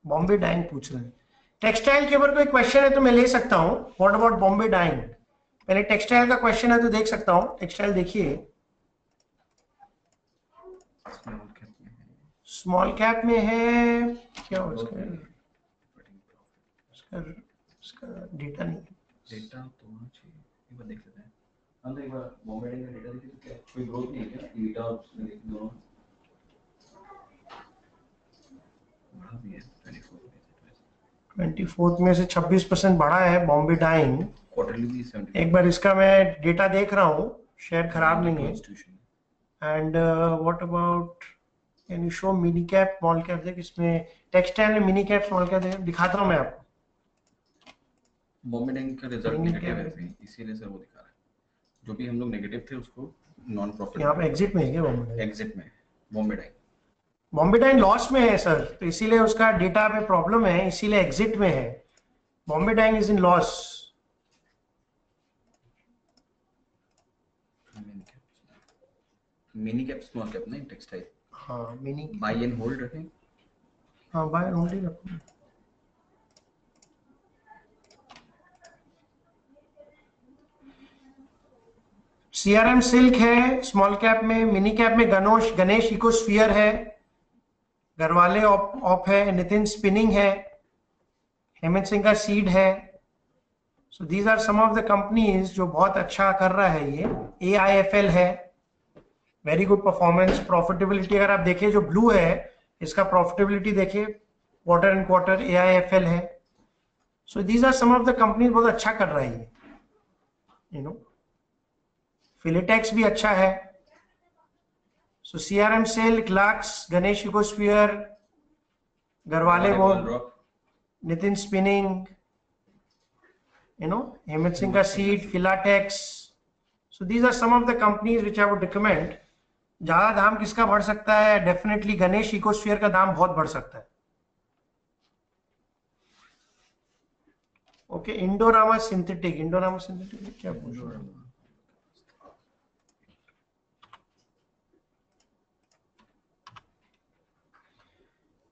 Bombay Dyeing पूछ रहे हैं। टेक्सटाइल के ऊपर कोई क्वेश्चन है तो मैं ले सकता हूं। What about Bombay Dyeing? पहले टेक्सटाइल का क्वेश्चन है तो देख सकता हूं। टेक्सटाइल देखिए, स्मॉल कैप में है क्या? उसका डेटा नहीं है। डेटा तो होना चाहिए, एक बार देख लेते हैं। हम एक बार बॉम्बे डाइंग का डेटा देखिए तो क्या कोई ग्रोथ नहीं है क्या? ईटा और उसमें देखिए दोनों बढ़ा भी है। 24 में से 26% बढ़ा है बॉम्बे डाइंग। क्वार्टरली भी 70। एक बार इसका मैं डेटा देख रहा हूँ, शेयर खराब नहीं है। And what about, can you show mini cap small cap? देख इसमें टेक्सटाइल में मिनी कैप स्मॉल कैप दिखाता हूँ मैं आपको। बॉम्बे डाइंग का रिजल्ट नेगेटिव है, इसीलिए सर वो दिखा रहा है। जो भी हम लोग नेगेटिव थे उसको नॉन प्रॉफिट। यहाँ पे एग्जिट में है क्या बॉम्बे डाइंग? एग्जिट में Bombay Dyeing. Bombay Dyeing loss में है सर, तो इसीलिए उसका डेटा पे प्रॉब्लम है, इसीलिए एग्जिट में है। Bombay Dyeing is in loss. Mini cap small cap नहीं टेक्सटाइल। हाँ मिनी बाय एंड होल्ड रखें। हाँ बाय एंड होल्ड ही रखो। सीआरएम सिल्क है स्मॉल कैप में। मिनी कैप में गणेश इकोस्फीयर है, गरवाले ऑफ है, नितिन स्पिनिंग है, हेमंत सिंह का सीड है। So these are some of the companies जो बहुत अच्छा कर रहा है। ये AIFL है, वेरी गुड परफॉर्मेंस। प्रॉफिटेबिलिटी अगर आप देखें, जो ब्लू है इसका प्रॉफिटेबिलिटी देखिए, क्वार्टर एंड क्वार्टर AIFL है। So these are some of the companies बहुत अच्छा कर रही है। फिलिटेक्स भी अच्छा है। So CRM silk, Lux, Ganesh ecosphere, गरवाले वो, नितिन स्पिनिंग, हेमंत सिंह का सीड, Filatex. So these are some of the companies which I would recommend. ज्यादा दाम किसका बढ़ सकता है? डेफिनेटली गणेश इकोस्फीयर का दाम बहुत बढ़ सकता है। ओके, इंडोरामा सिंथेटिक क्या पूछ रहा हूँ?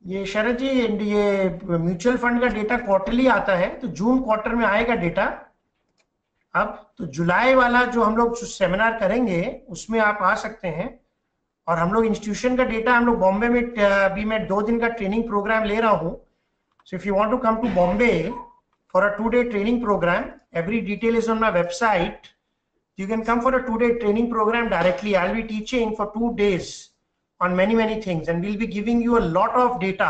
ये शरद जी, ये म्यूचुअल फंड का डेटा क्वार्टरली आता है, तो जून क्वार्टर में आएगा डेटा। अब तो जुलाई वाला जो हम लोग सेमिनार करेंगे उसमें आप आ सकते हैं। और हम लोग इंस्टीट्यूशन का डेटा हम लोग बॉम्बे में अभी मैं 2 दिन का ट्रेनिंग प्रोग्राम ले रहा हूँ। So if you want to come to Bombay for a 2 day training programme, every detail is on my website. You can come for a 2 day training program directly. I'll be teaching for 2 days on many things, and we'll be giving you a lot of data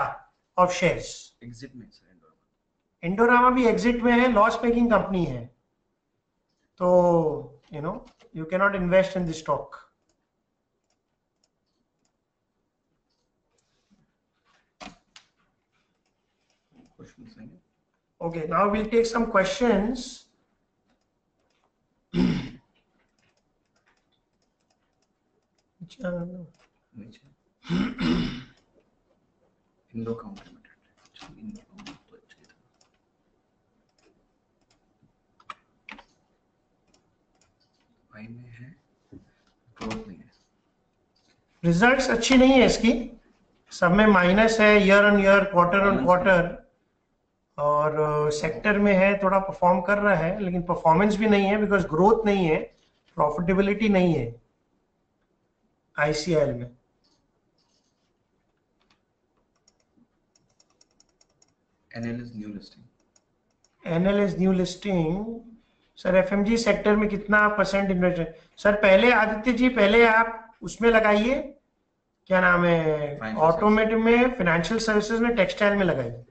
of shares. Exit में sir Indorama भी exit में है, loss making company है, तो you cannot invest in this stock. Questions हैं? Okay, now we'll take some questions. Indo counter में Indo counter तो अच्छा ही था। भाई में है ग्रोथ नहीं है, रिजल्ट्स अच्छी नहीं है इसकी, सब में माइनस है, year on year, quarter on quarter. और सेक्टर में है थोड़ा परफॉर्म कर रहा है, लेकिन परफॉर्मेंस भी नहीं है बिकॉज ग्रोथ नहीं है, प्रॉफिटेबिलिटी नहीं है आईसीआईएल में। NL is new listing. NL is new listing. Sir FMG sector में कितना परसेंट इन्वेस्ट है? सर पहले आदित्य जी, पहले आप उसमें लगाइए, क्या नाम है, ऑटोमेटिव में, फाइनेंशियल सर्विसेज में, टेक्सटाइल में लगाइए।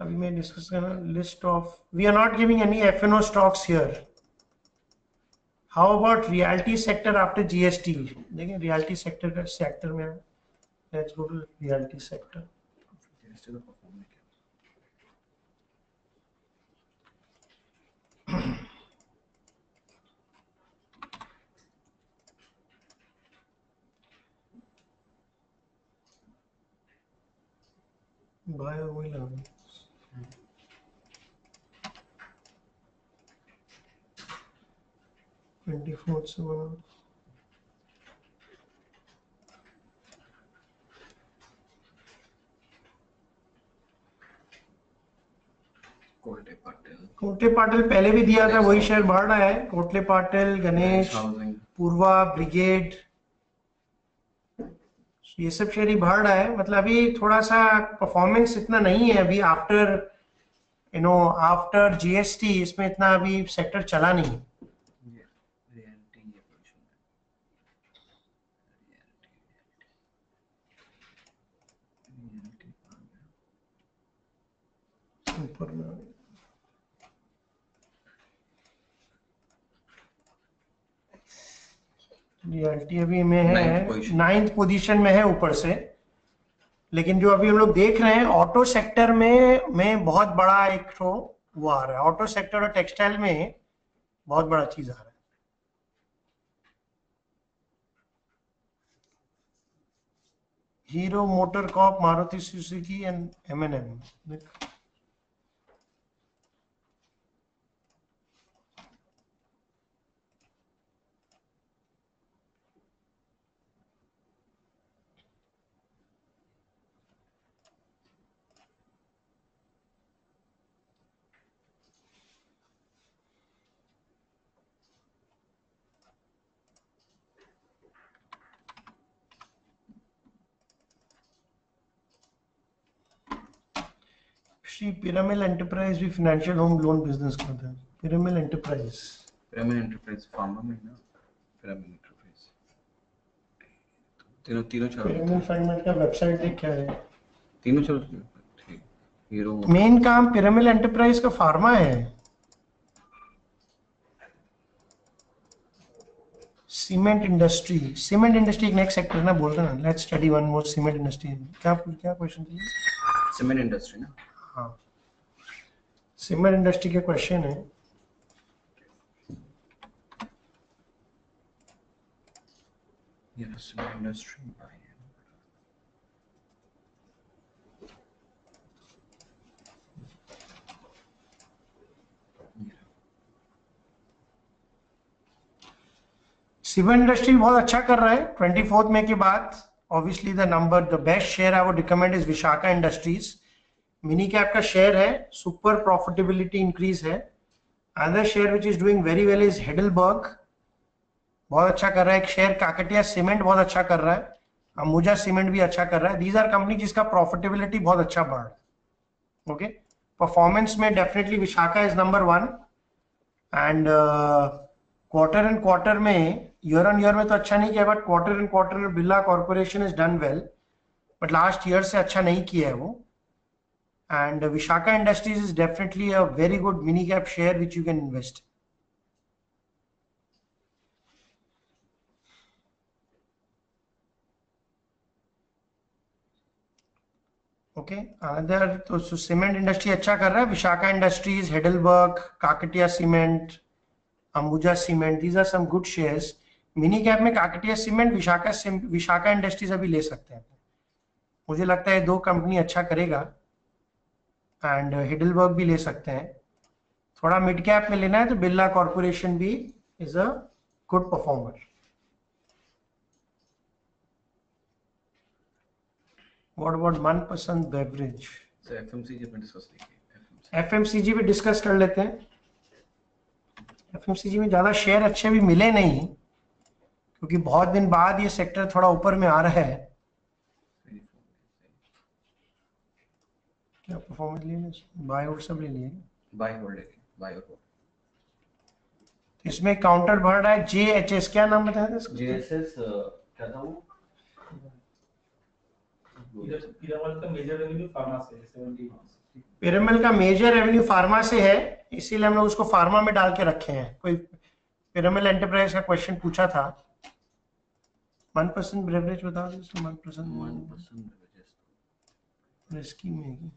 अभी मैं डिस्कस कर रहा हूँ list of, we are not giving any FNO stocks here. How about reality sector after GST? देखिए रियलिटी सेक्टर का सेक्टर में, let's go to reality sector. GST का परफॉर्म नहीं किया। बाय वही लगा 24 से बना। कोटले पाटिल पहले भी दिया था, वही शेयर बढ़ रहा है। कोटले पाटिल, गणेश, पूर्वा, ब्रिगेड, ये सब शेयर ही बढ़ रहा है। मतलब अभी थोड़ा सा परफॉर्मेंस इतना नहीं है अभी, आफ्टर जीएसटी इसमें इतना अभी सेक्टर चला नहीं। ऊपर में रियलिटी अभी में है 9th पोजीशन में है ऊपर से। लेकिन जो अभी हम लोग देख रहे हैं ऑटो सेक्टर में बहुत बड़ा एक वो आ रहा है, ऑटो सेक्टर और टेक्सटाइल में बहुत बड़ा चीज आ रहा है। Hero Motor Corp, Maruti Suzuki and MNM. Shri Piramal Enterprise भी फाइनेंशियल होम लोन बिजनेस करता है। पिरामिल एंटरप्राइज फार्मा में ना, पिरामिल एंटरप्राइज तीनों चलो। पिरामिल फाइनेंस का वेबसाइट देख क्या है, तीनों चलो ठीक। हीरो मेन काम पिरामिल एंटरप्राइज का फार्मा है। सीमेंट इंडस्ट्री एक नेक्स्ट सेक्टर ना बोल रहा है। Let's study one more cement industry. क्या क्वेश्चन थी? सीमेंट इंडस्ट्री ना, हाँ सीमेंट इंडस्ट्री के क्वेश्चन है। सीमेंट इंडस्ट्री सीमेंट इंडस्ट्री बहुत अच्छा कर रहा है 24 मई के बाद। obviously the best share I would recommend is Vishaka Industries. Mini cap का शेयर है, सुपर प्रॉफिटेबिलिटी इंक्रीज है. Other share which is doing very well is Heidelberg, बहुत अच्छा कर रहा है. एक शेयर काकटिया सीमेंट बहुत अच्छा कर रहा है, अंबुजा सीमेंट भी अच्छा कर रहा है. दीज आर कंपनी जिसका प्रॉफिटेबिलिटी बहुत अच्छा बढ़ रहा है. ओके, परफॉर्मेंस में definitely Vishakha is number 1. And quarter and quarter में, ईयर ऑन ईयर में तो अच्छा नहीं किया, बट क्वार्टर एंड क्वार्टर में Birla corporation is done well, but last year से अच्छा नहीं किया है वो. And Vishaka Industries is definitely a very good mini cap share which you can invest. Okay, another तो सीमेंट इंडस्ट्री अच्छा कर रहा है. Vishakha industries, Heidelberg, Kakatiya cement, Ambuja cement, these are some good shares. Mini cap में काकटिया सीमेंट, विशाखा इंडस्ट्रीज अभी ले सकते हैं. मुझे लगता है 2 कंपनी अच्छा करेगा. एंड हिडलबर्ग भी ले सकते हैं. थोड़ा मिड कैप में लेना है तो बिरला कॉर्पोरेशन भी is a good performer. What about मनपसंद बेवरेज? एफएमसीजी पे डिस्कस कीजिए. एफएमसीजी पे डिस्कस कर लेते हैं. एफएमसीजी में ज्यादा शेयर अच्छे भी मिले नहीं, क्योंकि बहुत दिन बाद ये सेक्टर थोड़ा ऊपर में आ रहा है. क्या परफॉर्मेंस लिए? बाय और सब ले लिए. बाय होल्ड, बाय और इसमें काउंटर बढ़ रहा है. जेएचएस, क्या नाम बताया था इसका? जेएसएस क्या था वो? पिरामल का मेजर रेवेन्यू फार्मा से है 70. पिरामल का मेजर रेवेन्यू फार्मा से है, इसीलिए हम लोग उसको फार्मा में डाल के रखे हैं. कोई पिरामल एंटरप्राइज का क्वेश्चन पूछा था. मनपसंद बेवरेज बताओ. मनपसंद रिस्की में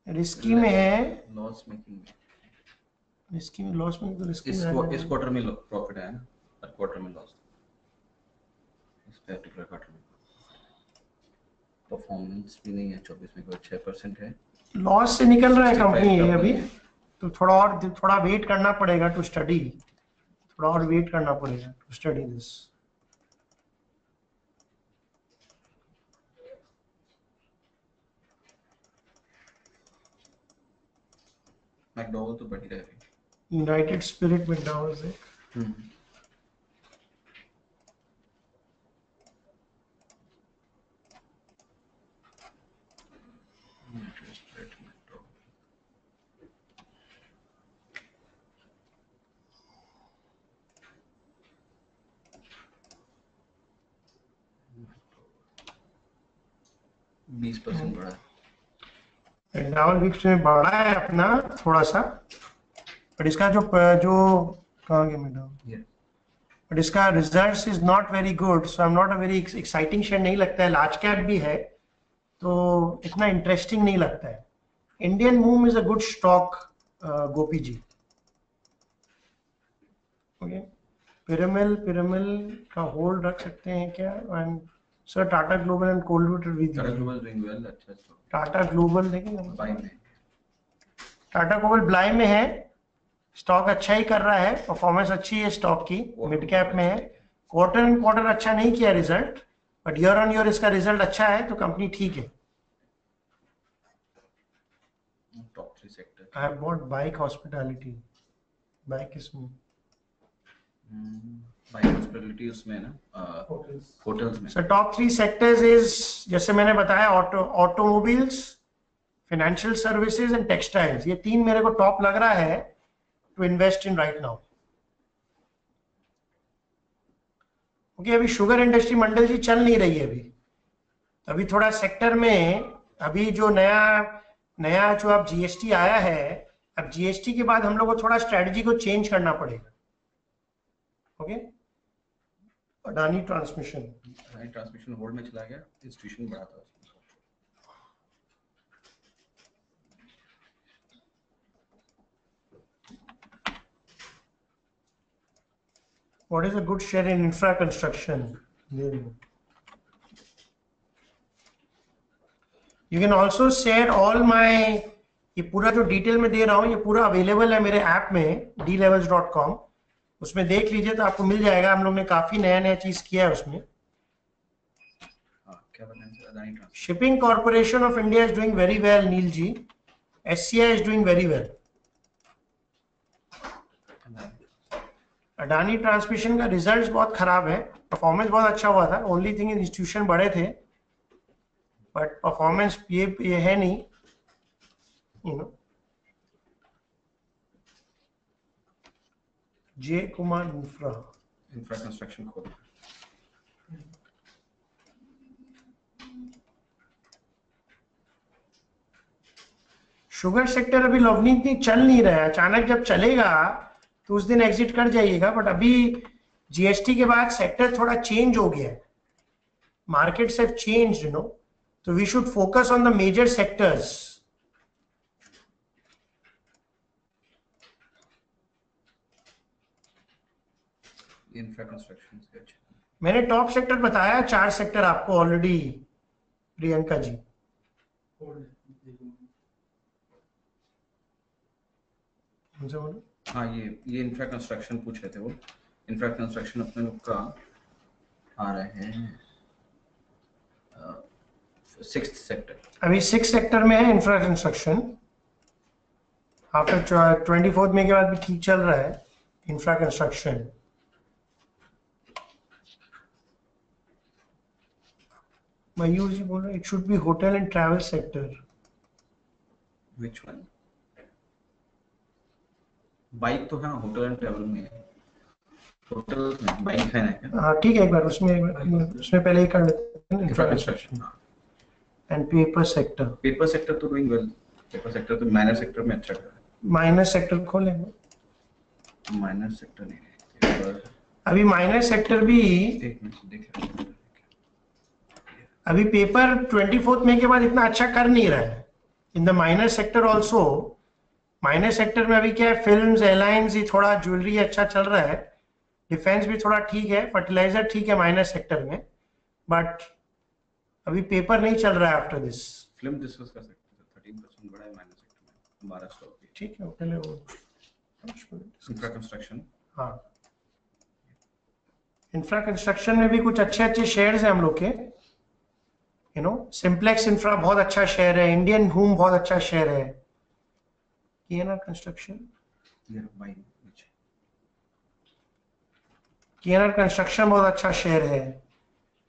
रिस्की में है. लॉस मेकिंग में. रिस्की में लॉस में तो रिस्की इस में क्वार्टर में प्रॉफिट है ना, हर क्वार्टर में लॉस. इस पर्टिकुलर क्वार्टर में परफॉर्मेंस भी नहीं है. 24 में कोई 6% है. लॉस से निकल रहा है कंपनी ये अभी. तो थोड़ा वेट करना पड़ेगा टू स्टडी. थोड़ा और वेट करना पड़ेगा टू स्टडी दिस. मैकडॉवेल तो बढ़ी रहेगी. यूनाइटेड स्पिरिट मैकडॉवेल से बढ़ा. मैकडॉवेल विक्स में बढ़ा है अपना थोड़ा सा, बट इसका जो कहाँ गया मैकडॉवेल, बट इसका results is not very good. So I am not a very exciting share नहीं लगता है. लार्ज कैप भी है तो इतना इंटरेस्टिंग नहीं लगता है. Indian move is a good stock Gopi ji. Okay, Piramal का होल्ड रख सकते हैं क्या? And sir Tata global and Colgate भी. Tata global doing well. अच्छा स्टॉक. टाटा ग्लोबल देखेंगे. बाय में टाटा ग्लोबल ब्लाई में है. स्टॉक अच्छा ही कर रहा है, परफॉर्मेंस अच्छी है स्टॉक की, मिड कैप में है. क्वार्टर एंड क्वार्टर अच्छा नहीं किया result, but year on year इसका रिजल्ट अच्छा है, तो कंपनी ठीक है. Top 3 sector. I have bought bike hospitality. Bike किसमें? बाइक हॉस्पिटैलिटी उसमें है ना, होटल्स में. सर टॉप 3 सेक्टर्स इज, जैसे मैंने बताया, automobiles, financial services and textiles. ये 3 मेरे को टॉप लग रहा है to invest in right now. Okay, अभी शुगर इंडस्ट्री मंडल जी चल नहीं रही है अभी थोड़ा सेक्टर में. अभी जो नया जो अब जीएसटी आया है, अब जीएसटी के बाद हम लोग को थोड़ा स्ट्रेटजी को चेंज करना पड़ेगा. ओके, अडानी ट्रांसमिशन होल्ड में चला गया. इंस्टीट्यूशन बढ़ा था. What is a good share in infra construction? You can also share all my, ये पूरा जो डिटेल में दे रहा हूँ ये पूरा अवेलेबल है मेरे ऐप में dlevels.com, उसमें देख लीजिए तो आपको मिल जाएगा। हम लोग ने काफी नया नया चीज किया है उसमें। क्या बताएं sir, Adani transmission. Shipping corporation of India is doing very well Neel ji, SCI is doing very well. Adani transmission का रिजल्ट बहुत खराब है, परफॉर्मेंस बहुत अच्छा हुआ था, ओनली थिंग इंस्टीट्यूशन बड़े थे बट परफॉर्मेंस ये है नहीं, you know. J Kumar infra construction खोल। शुगर सेक्टर अभी लवनी इतनी चल नहीं रहा है, अचानक जब चलेगा तो उस दिन एग्जिट कर जाइएगा, बट अभी GST के बाद सेक्टर थोड़ा चेंज हो गया है, markets have changed, you know, तो we should focus on the major sectors. Infra construction से अच्छा। मैंने टॉप सेक्टर बताया 4 सेक्टर आपको ऑलरेडी, प्रियंका जी। हाँ, ये इंफ्रा कंस्ट्रक्शन पूछ रहे थे वो। इंफ्रा कंस्ट्रक्शन अपने लोग का आ रहे हैं 6th सेक्टर। अभी 6 सेक्टर में है इंफ्रा कंस्ट्रक्शन, आफ्टर 24 मई के बाद भी ठीक चल रहा है इंफ्रा कंस्ट्रक्शन। मयूर जी बोल रहे it should be hotel and travel sector. Which one? Bike तो हाँ होटल एंड ट्रैवल में है, होटल में बाइक है ना क्या? हाँ ठीक है, एक बार उसमें पहले ही कर लेते हैं infra construction and paper sector. Paper sector तो डूइंग वेल, पेपर सेक्टर तो माइनर सेक्टर में अच्छा कर रहा है। माइनर सेक्टर खोलेंगे, माइनर सेक्टर नहीं है पेपर। अभी माइनर सेक्टर भी, एक मिनट देख रहा हूँ। अभी पेपर 24 मई के बाद इतना अच्छा कर नहीं रहा है। In the minor sector also, minor sector में अभी क्या है, फिल्म्स, एयरलाइंस, ये थोड़ा ज्वेलरी अच्छा चल रहा है, डिफेंस भी थोड़ा ठीक है, फर्टिलाइजर ठीक है माइनर सेक्टर में, बट अभी पेपर नहीं चल रहा है आफ्टर दिस। फिल्म डिस्कस कर सकते हैं, 13% बढ़ा है माइनर सेक्टर में, 12 स्टॉक है। ठीक है, पहले वो इंफ्रा कंस्ट्रक्शन, हाँ इंफ्रा कंस्ट्रक्शन में भी कुछ अच्छे अच्छे शेयर्स हैं हम लोग के, यू नो। सिंप्लेक्स इंफ्रा बहुत अच्छा शेयर है, इंडियन होम बहुत अच्छा शेयर है, KNR कंस्ट्रक्शन, KNR कंस्ट्रक्शन बहुत अच्छा शेयर है,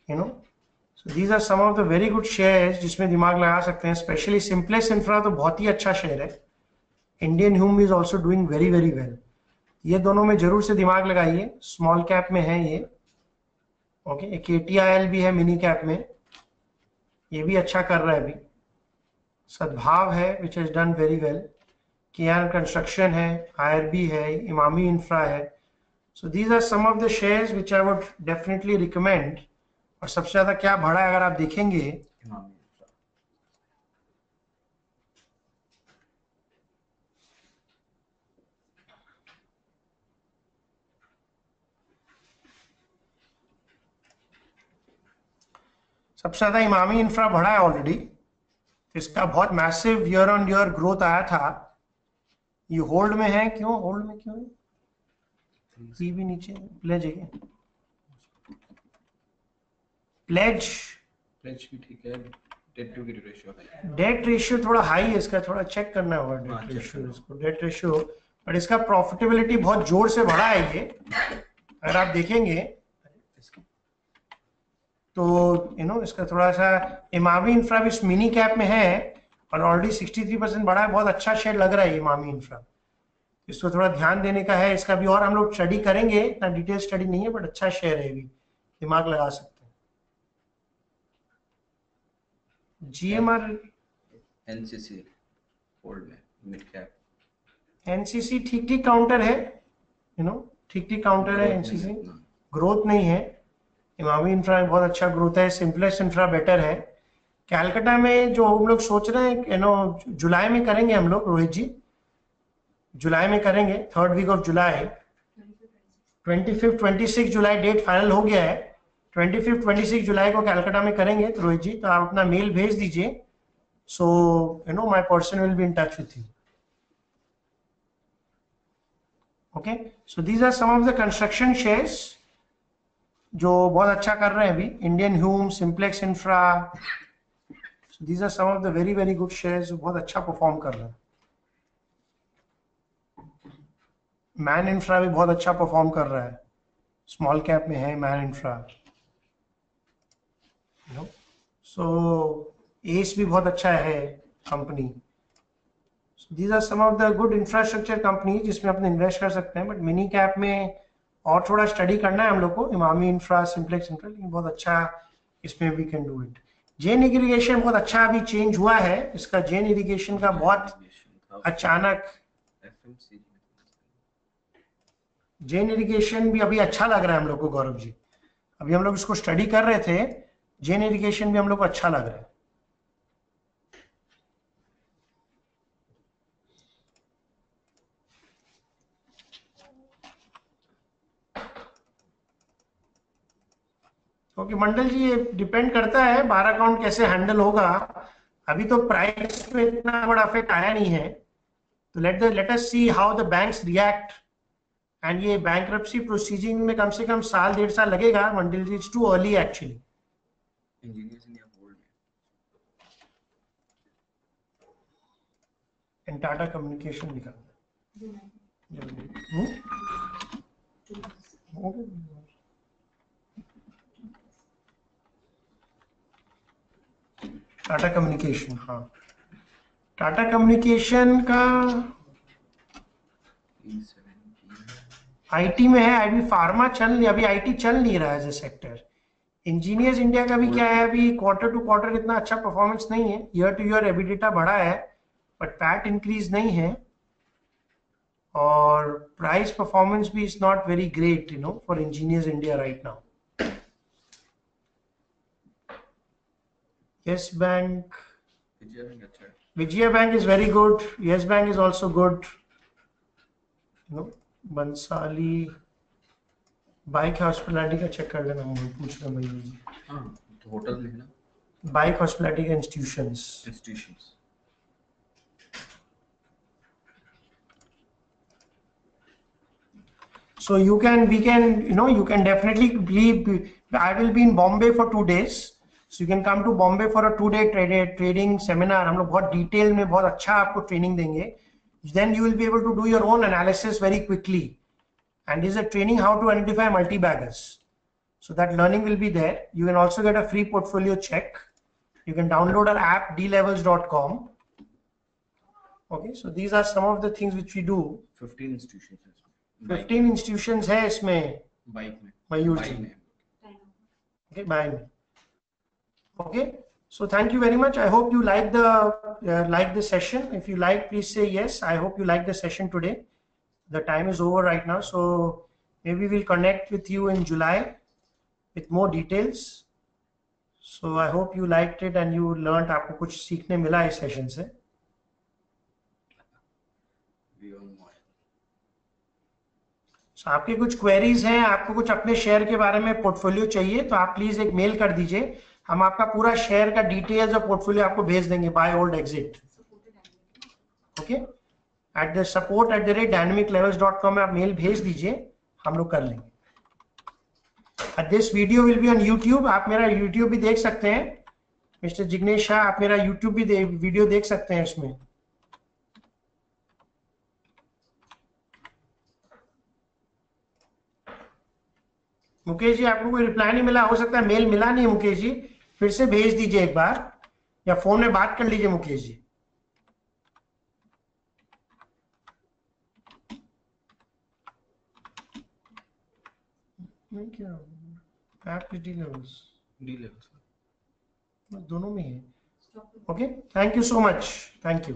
you know. So these are some of the very good shares जिसमें दिमाग लगा सकते हैं। स्पेशली सिंप्लेक्स इंफ्रा तो बहुत ही अच्छा शेयर है, Indian home is also doing very very well. ये दोनों में जरूर से दिमाग लगाइए, स्मॉल कैप में है ये, ओके। एक KTIL भी है मिनी कैप में, ये भी अच्छा कर रहा है अभी। सद्भाव है which has done very well, KNR construction है, IRB है, इमामी इंफ्रा है। So these are some of the shares which I would definitely recommend. और सबसे ज्यादा क्या बढ़ा है अगर आप देखेंगे, सबसे ज्यादा इमामी इंफ्रा बढ़ा है ऑलरेडी, इसका बहुत massive year on year growth आया था। ये होल्ड में है, क्यों होल्ड में क्यों है? ये भी नीचे प्लेज है, प्लेज भी ठीक है। डेट टू इक्विटी रेशियो है, डेट रेशियो थोड़ा हाई है इसका, थोड़ा चेक करना होगा डेट रेशियो इसको, डेट रेशियो। बट इसका प्रॉफिटेबिलिटी बहुत जोर से बढ़ा है ये, अगर आप देखेंगे तो यू नो इसका थोड़ा सा। इमामी इंफ्रा भी मिनी कैप में है और ऑलरेडी 63% बढ़ा है, बहुत अच्छा शेयर लग रहा है इमामी इंफ्रा, इसको थोड़ा ध्यान देने का है। इसका भी और हम लोग स्टडी करेंगे, इतना डिटेल स्टडी नहीं है बट अच्छा शेयर है, भी दिमाग लगा सकते हैं। GMR NCC होल्ड में मिड कैप, NCC ठीक ठीक काउंटर है, यू नो, ठीक ठीक काउंटर है NCC, ग्रोथ नहीं है। इमामी इंफ्रा में बहुत अच्छा ग्रोथ है, सिंपलेक्स इंफ्रा बेटर है। कैलकाटा में जो हम लोग सोच रहे हैं, यू नो, जुलाई में करेंगे हम लोग, रोहित जी जुलाई में करेंगे, 3rd week of July, 25 26 July date final हो गया है। 25 26 जुलाई को कैलकाटा में करेंगे तो रोहित जी, तो आप अपना मेल भेज दीजिए So my person will be in touch with you. Okay, so these are some of the construction shares जो बहुत अच्छा कर रहे हैं अभी. Indian Hume, simplex infra, so these are some of the very very good shares जो बहुत अच्छा परफॉर्म कर रहे हैं. मैन इंफ्रा भी बहुत अच्छा परफॉर्म कर रहा है, स्मॉल कैप में है मैन इंफ्रा. सो एस भी बहुत अच्छा है company. These are some of the good infrastructure company जिसमें अपने इन्वेस्ट कर सकते हैं. बट मिनी कैप में और थोड़ा स्टडी करना है हम लोग को. इमामी इंफ्रा, सिंप्लेक्स इंफ्रा, लेकिन बहुत अच्छा इसमें we can do it. Jain irrigation बहुत अच्छा अभी चेंज हुआ है. इसका जेन इरिगेशन का बहुत अचानक जेन इरिगेशन भी अभी अच्छा लग रहा है हम लोग को. गौरव जी, अभी हम लोग इसको स्टडी कर रहे थे. जेन इरिगेशन भी हम लोग को अच्छा लग रहा है. क्योंकि मंडल जी ये डिपेंड करता है बार अकाउंट कैसे हैंडल होगा. अभी तो प्राइस में इतना बड़ा इफेक्ट आया नहीं है. तो let us see how the banks react. And ये बैंक्रप्सी प्रोसीजिंग में कम से कम साल 1.5 साल लगेगा Mandal ji. It's too early actually. Engineers India board and Tata communication निकालना. टाटा कम्युनिकेशन, हाँ टाटा कम्युनिकेशन का आईटी में है. अभी फार्मा चल नहीं, अभी आईटी चल नहीं रहा है as a sector. Engineers India का भी क्या है, अभी क्वार्टर टू क्वार्टर इतना अच्छा परफॉर्मेंस नहीं है. ईयर टू ईयर एबिडिटा बढ़ा है बट पैट इंक्रीज नहीं है. और प्राइस परफॉर्मेंस भी is not very great for engineers India right now. Yes Bank, Vijaya Bank is very good. Yes Bank is also good. Bansali, bike hospitality का check कर लेना. पूछ रहा मैं जी. हाँ तो होटल में है ना. बाइक हॉस्पिटलिटी का institutions. So we can definitely believe. I will be in Bombay for 2 days. So you can come to Bombay for a 2-day trading seminar. हम लोग बहुत डिटेल में बहुत अच्छा आपको ट्रेनिंग देंगे. Then you will be able to do your own analysis very quickly. And this is a training how to identify multi-baggers. So that learning will be there. You can also get a free portfolio check. You can download our app dlevels.com. Okay, so these are some of the things which we do. 15 institutions. 15 institutions है इसमें. Bike में. मयूर जी. Okay, bye. Okay, so thank you very much. I hope you like the session. If you like, please say yes. I hope you like the session today. The time is over right now, so maybe we'll connect with you in July with more details. So I hope you liked it and you learned. आपको कुछ सीखने मिला इस session से. So आपके कुछ queries हैं, आपको कुछ अपने शेयर के बारे में पोर्टफोलियो चाहिए तो आप प्लीज एक मेल कर दीजिए. हम आपका पूरा शेयर का डिटेल्स और पोर्टफोलियो आपको भेज देंगे buy hold exit. Okay, at the support@dynamiclevels.com में आप मेल भेज दीजिए, हम लोग कर लेंगे. This video will be on YouTube. आप मेरा यूट्यूब भी देख सकते हैं. मिस्टर जिग्नेश शाह, आप मेरा यूट्यूब भी वीडियो देख सकते हैं इसमें. मुकेश जी, आपको कोई रिप्लाई नहीं मिला, हो सकता है मेल मिला नहीं. मुकेश जी फिर से भेज दीजिए एक बार, या फोन में बात कर लीजिए मुकेश जी. क्या डी लेवल्स दोनों में है. Okay, thank you so much. Thank you.